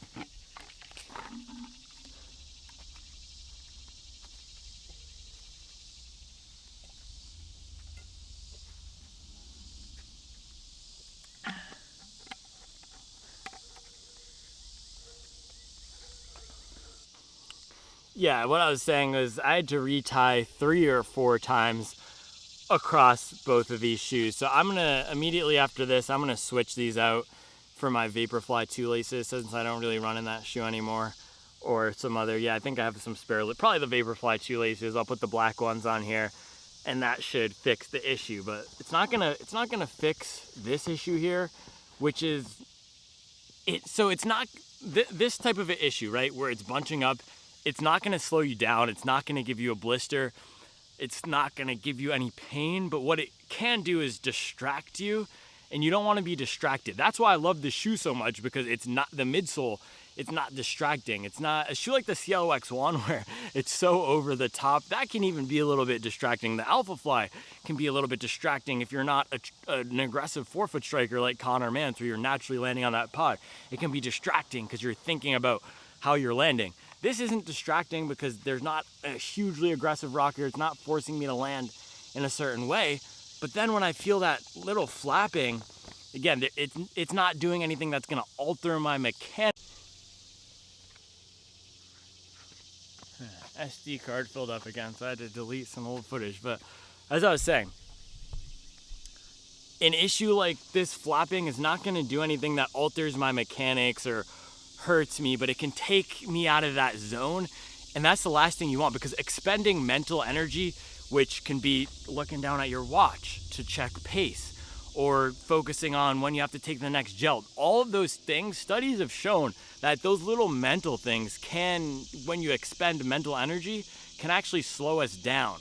Yeah, what I was saying was I had to retie 3 or 4 times across both of these shoes. So I'm gonna, immediately after this, I'm gonna switch these out for my Vaporfly 2 laces, since I don't really run in that shoe anymore, or some other, I think I have some spare, probably the Vaporfly 2 laces. I'll put the black ones on here, and that should fix the issue. But it's not gonna fix this issue here, which is it. So it's not this type of an issue, right, where it's bunching up. It's not going to slow you down. It's not going to give you a blister. It's not going to give you any pain. But what it can do is distract you, and you don't want to be distracted. That's why I love this shoe so much, because it's not, the midsole it's not distracting. It's not a shoe like the Cielo X1 where it's so over the top. That can even be a little bit distracting. The Alpha Fly can be a little bit distracting if you're not an aggressive forefoot striker like Connor Mantz, where you're naturally landing on that pod. It can be distracting because you're thinking about how you're landing. This isn't distracting because there's not a hugely aggressive rock here. It's not forcing me to land in a certain way. But then when I feel that little flapping, again, it's not doing anything that's gonna alter my mechanics. SD card filled up again, so I had to delete some old footage. But as I was saying, an issue like this flapping is not gonna do anything that alters my mechanics or hurts me, but it can take me out of that zone. And that's the last thing you want, because expending mental energy, which can be looking down at your watch to check pace, or focusing on when you have to take the next gel. All of those things, studies have shown that those little mental things can, when you expend mental energy, can actually slow us down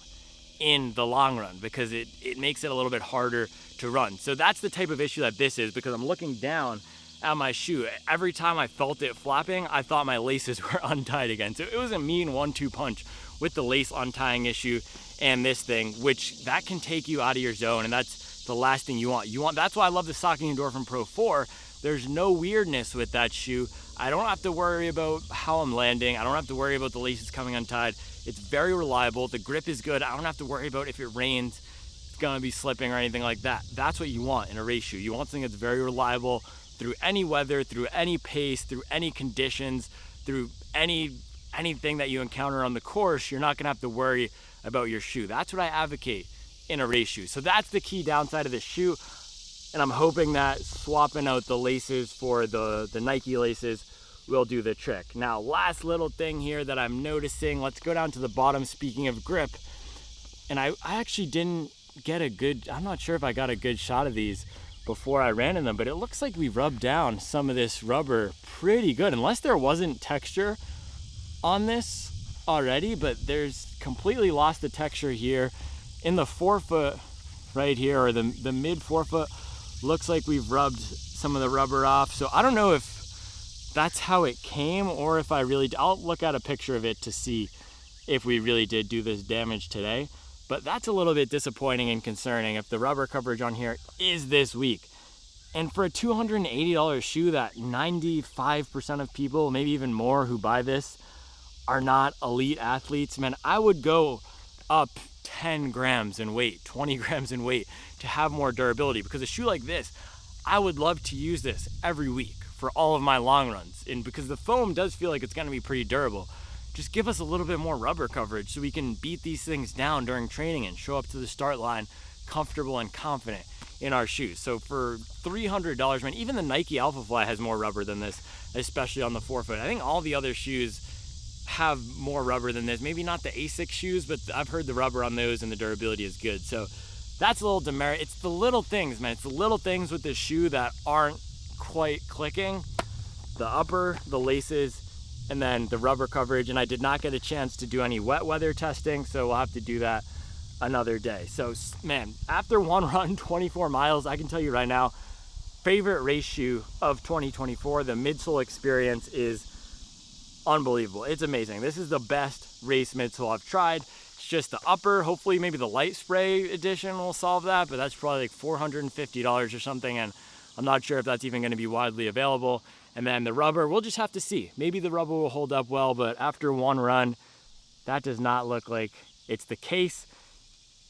in the long run, because it makes it a little bit harder to run. So that's the type of issue that this is, because I'm looking down at my shoe. Every time I felt it flapping, I thought my laces were untied again. So it was a mean 1-2 punch with the lace untying issue and this thing, which that can take you out of your zone, and that's the last thing you want. That's why I love the Saucony Endorphin Pro 4. There's no weirdness with that shoe. I don't have to worry about how I'm landing. I don't have to worry about the laces coming untied. It's very reliable. The grip is good. I don't have to worry about if it rains, it's gonna be slipping or anything like that. That's what you want in a race shoe. You want something that's very reliable through any weather, through any pace, through any conditions, through anything that you encounter on the course. You're not gonna have to worry about your shoe. That's what I advocate in a race shoe. So that's the key downside of this shoe, and I'm hoping that swapping out the laces for the Nike laces will do the trick. Now, last little thing here that I'm noticing, let's go down to the bottom, speaking of grip, and I actually didn't get I'm not sure if I got a good shot of these before I ran in them, but it looks like we rubbed down some of this rubber pretty good, unless there wasn't texture on this already, but there's completely lost the texture here. In the forefoot right here, or the mid forefoot, looks like we've rubbed some of the rubber off. So I don't know if that's how it came, or if I'll look at a picture of it to see if we really did do this damage today. But that's a little bit disappointing and concerning if the rubber coverage on here is this weak. And for a $280 shoe that 95% of people, maybe even more, who buy this are not elite athletes, man, I would go up 10 grams in weight, 20 grams in weight to have more durability, because a shoe like this, I would love to use this every week for all of my long runs. And because the foam does feel like it's going to be pretty durable, just give us a little bit more rubber coverage so we can beat these things down during training and show up to the start line comfortable and confident in our shoes. So for $300, man, even the Nike Alpha Fly has more rubber than this, especially on the forefoot. I think all the other shoes have more rubber than this. Maybe not the Asics shoes, but I've heard the rubber on those and the durability is good. So that's a little demerit. It's the little things, man. It's the little things with this shoe that aren't quite clicking. The upper, the laces, and then the rubber coverage. And I did not get a chance to do any wet weather testing, so we'll have to do that another day. So man, after one run, 24 miles, I can tell you right now, favorite race shoe of 2024, the midsole experience is unbelievable. It's amazing. This is the best race midsole I've tried. It's just the upper. Hopefully maybe the light spray edition will solve that, but that's probably like $450 or something, and I'm not sure if that's even going to be widely available. And then the rubber, we'll just have to see. Maybe the rubber will hold up well, but after one run, that does not look like it's the case.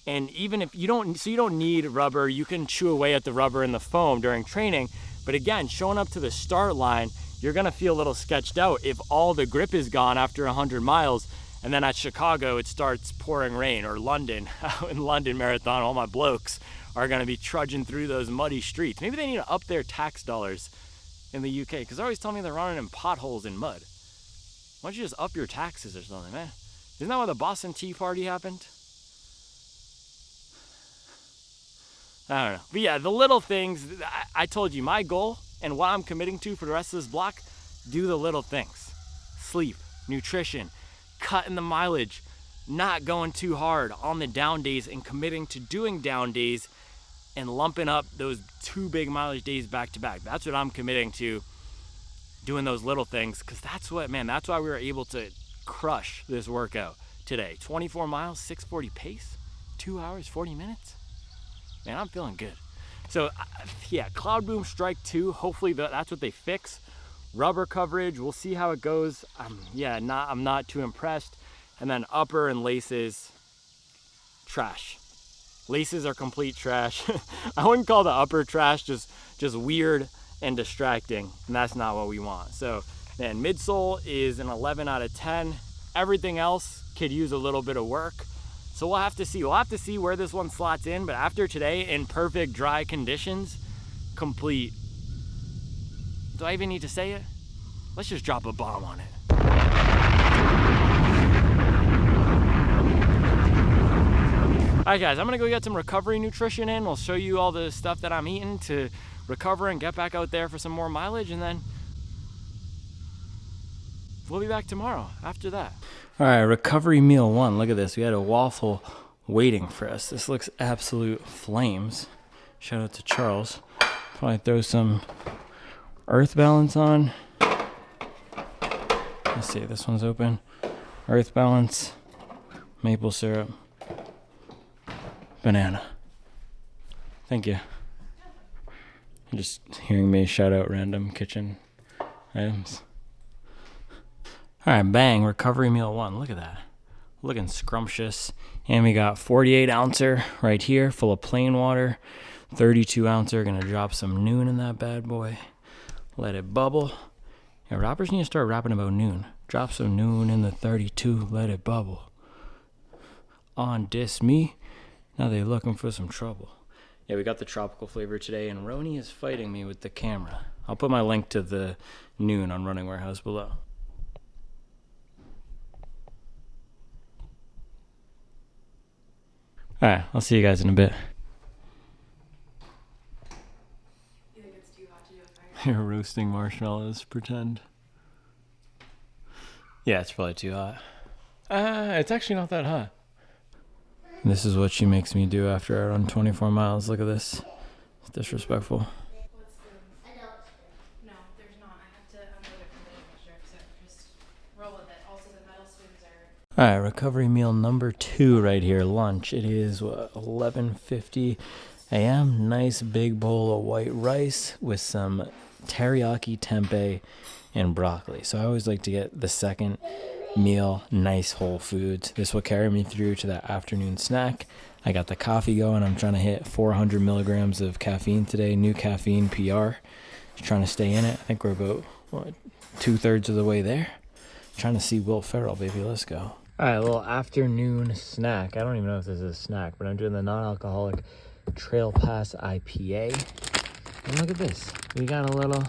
And even if you don't need rubber, you can chew away at the rubber and the foam during training. But again, showing up to the start line, you're gonna feel a little sketched out if all the grip is gone after 100 miles, and then at Chicago it starts pouring rain, or London, in London Marathon, all my blokes are gonna be trudging through those muddy streets. Maybe they need to up their tax dollars in the UK, because they're always telling me they're running in potholes in mud. Why don't you just up your taxes or something, man? Isn't that why the Boston Tea Party happened? I don't know. But yeah, the little things, I told you, my goal and what I'm committing to for the rest of this block, do the little things. Sleep, nutrition, cutting the mileage, not going too hard on the down days, and committing to doing down days and lumping up those 2 big mileage days back to back. That's what I'm committing to doing those little things, because that's what, man, that's why we were able to crush this workout today. 24 miles, 6:40 pace, 2 hours, 40 minutes. Man, I'm feeling good. So yeah, Cloudboom Strike 2, hopefully that's what they fix. Rubber coverage, we'll see how it goes. I'm not too impressed. And then upper and laces, trash. Laces are complete trash. I wouldn't call the upper trash, just weird and distracting, and that's not what we want. So man, midsole is an 11 out of 10. Everything else could use a little bit of work. So we'll have to see. We'll have to see where this one slots in, but after today, in perfect dry conditions, complete. Do I even need to say it? Let's just drop a bomb on it. All right, guys, I'm gonna go get some recovery nutrition in. We'll show you all the stuff that I'm eating to recover and get back out there for some more mileage, and then we'll be back tomorrow after that. All right, recovery meal 1. Look at this. We had a waffle waiting for us. This looks absolute flames. Shout out to Charles. Probably throw some Earth Balance on. Let's see, this one's open. Earth Balance, maple syrup, banana. Thank you. Just hearing me shout out random kitchen items. All right, bang, recovery meal 1. Look at that. Looking scrumptious. And we got 48 ouncer right here, full of plain water. 32 ouncer, gonna drop some Noon in that bad boy. Let it bubble. Yeah, rappers need to start rapping about Noon. Drop some Noon in the 32, let it bubble. On diss me, now they looking for some trouble. Yeah, we got the tropical flavor today, and Roni is fighting me with the camera. I'll put my link to the Noon on Running Warehouse below. All right, I'll see you guys in a bit. You think it's too hot to do a fire? You're roasting marshmallows, pretend. Yeah, it's probably too hot. It's actually not that hot. This is what she makes me do after I run 24 miles. Look at this. It's disrespectful. What's the... No, there's not. I have to unload it from the dishwasher, so just roll with it. Also, the metal spoons are... All right, recovery meal number 2 right here, lunch. It is 11:50 a.m. Nice big bowl of white rice with some teriyaki tempeh and broccoli. So I always like to get the second meal, nice whole foods. This will carry me through to that afternoon snack. I got the coffee going. I'm trying to hit 400 milligrams of caffeine today. New caffeine PR. Just trying to stay in it. I think we're about 2/3 of the way there. Trying to see Will Ferrell, baby. Let's go. All right, a little afternoon snack. I don't even know if this is a snack, but I'm doing the non-alcoholic Trail Pass IPA. And look at this. We got a little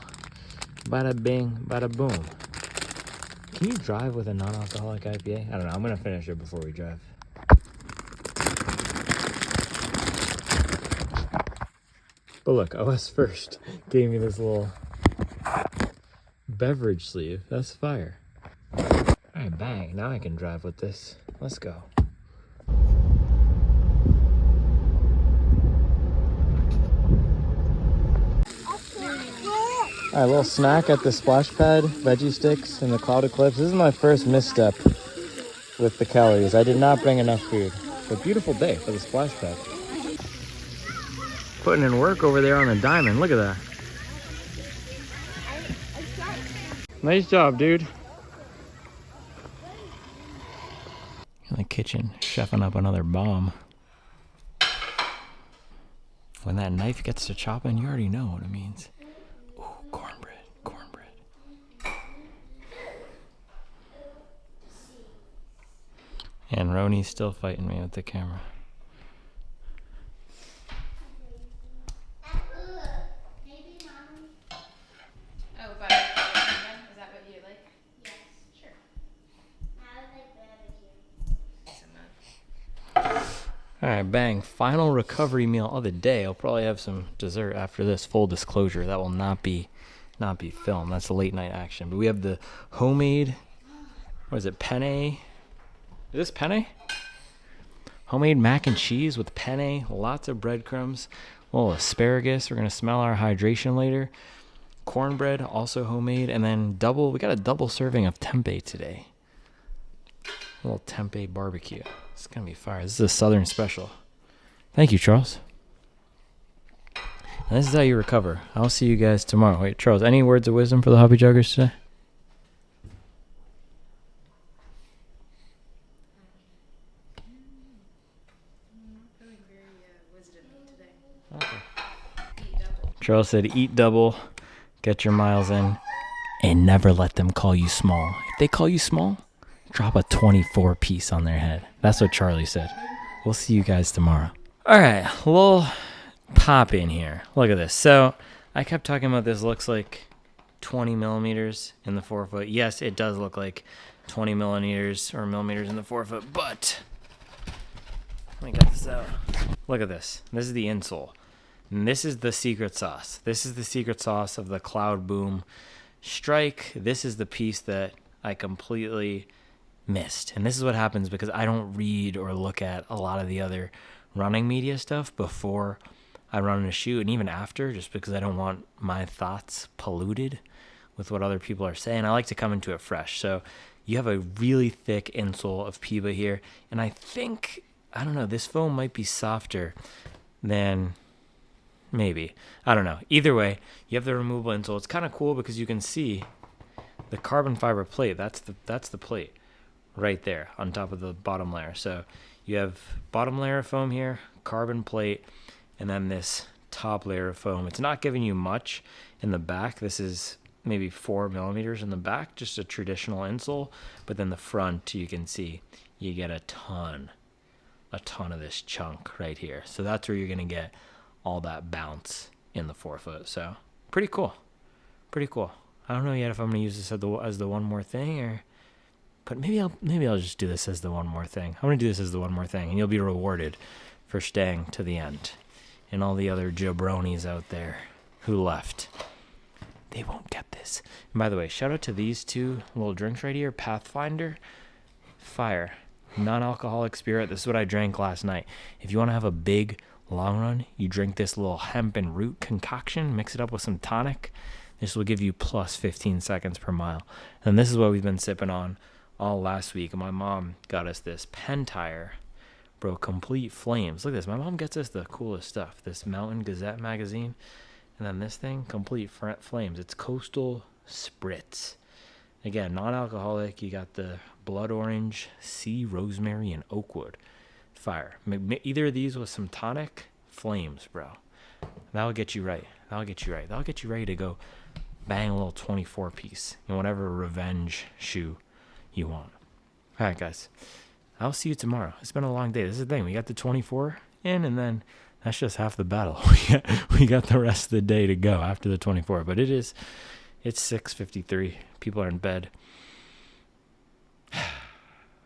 bada bing, bada boom. Can you drive with a non-alcoholic IPA? I don't know. I'm going to finish it before we drive. But look, OS First gave me this little beverage sleeve. That's fire. All right, bang. Now I can drive with this. Let's go. All right, a little snack at the splash pad, veggie sticks, and the Cloud Eclipse. This is my first misstep with the calories. I did not bring enough food. But beautiful day for the splash pad. Putting in work over there on the diamond. Look at that. Nice job, dude. In the kitchen, chefing up another bomb. When that knife gets to chopping, you already know what it means. Ooh, cornbread. And Roni's still fighting me with the camera. Oh, butter. Is that what you like? Yes. Sure. I like barbecue. All right, bang. Final recovery meal of the day. I'll probably have some dessert after this. Full disclosure, that will not be filmed. That's a late night action. But we have the homemade, what is it, penne? Is this penne? Homemade mac and cheese with penne, lots of breadcrumbs, a little asparagus. We're going to smell our hydration later. cornbread, also homemade, and then we got a double serving of tempeh today. A little tempeh barbecue. It's going to be fire. This is a Southern special. Thank you, Charles. And this is how you recover. I'll see you guys tomorrow. Wait, Charles, any words of wisdom for the hobby joggers today? Feeling very wisdom today. Okay. Eat double. Charles said, eat double, get your miles in, and never let them call you small. If they call you small, drop a 24 piece on their head. That's what Charlie said. We'll see you guys tomorrow. All right, we'll pop in here. Look at this. So I kept talking about this looks like 20 millimeters in the forefoot. Yes, it does look like 20 millimeters or millimeters in the forefoot, but let me get this out. Look at this. This is the insole. And this is the secret sauce. This is the secret sauce of the Cloudboom Strike. This is the piece that I completely missed. And this is what happens because I don't read or look at a lot of the other running media stuff before I run in a shoe and even after, just because I don't want my thoughts polluted with what other people are saying. I like to come into it fresh. So you have a really thick insole of Piba here. And I think, I don't know, this foam might be softer than maybe. I don't know. Either way, you have the removable insole. It's kind of cool because you can see the carbon fiber plate. That's the plate right there on top of the bottom layer. So you have bottom layer of foam here, carbon plate, and then this top layer of foam. It's not giving you much in the back. This is maybe 4 millimeters in the back, just a traditional insole. But then the front, you can see you get a ton of this chunk right here. So that's where you're going to get all that bounce in the forefoot. So pretty cool. I don't know yet if I'm going to use this as the one more thing, but maybe I'll just do this as the one more thing. I'm going to do this as the one more thing, and you'll be rewarded for staying to the end. And all the other jabronis out there who left, they won't get this. And by the way, shout out to these two little drinks right here. Pathfinder, fire, non-alcoholic spirit. This is what I drank last night. If you want to have a big long run, you drink this little hemp and root concoction, mix it up with some tonic. This will give you plus 15 seconds per mile. And this is what we've been sipping on all last week. And my mom got us this Pentire, bro, complete flames. Look at this. My mom gets us the coolest stuff. This Mountain Gazette magazine. And then this thing, complete flames. It's Coastal Spritz. Again, non-alcoholic. You got the blood orange, sea rosemary, and oakwood. Fire. Either of these with some tonic, flames, bro. That'll get you right. That'll get you ready to go bang a little 24 piece in whatever revenge shoe you want. All right, guys. I'll see you tomorrow. It's been a long day. This is the thing. We got the 24 in, and then that's just half the battle. We got the rest of the day to go after the 24. But it's 6:53. People are in bed.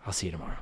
I'll see you tomorrow.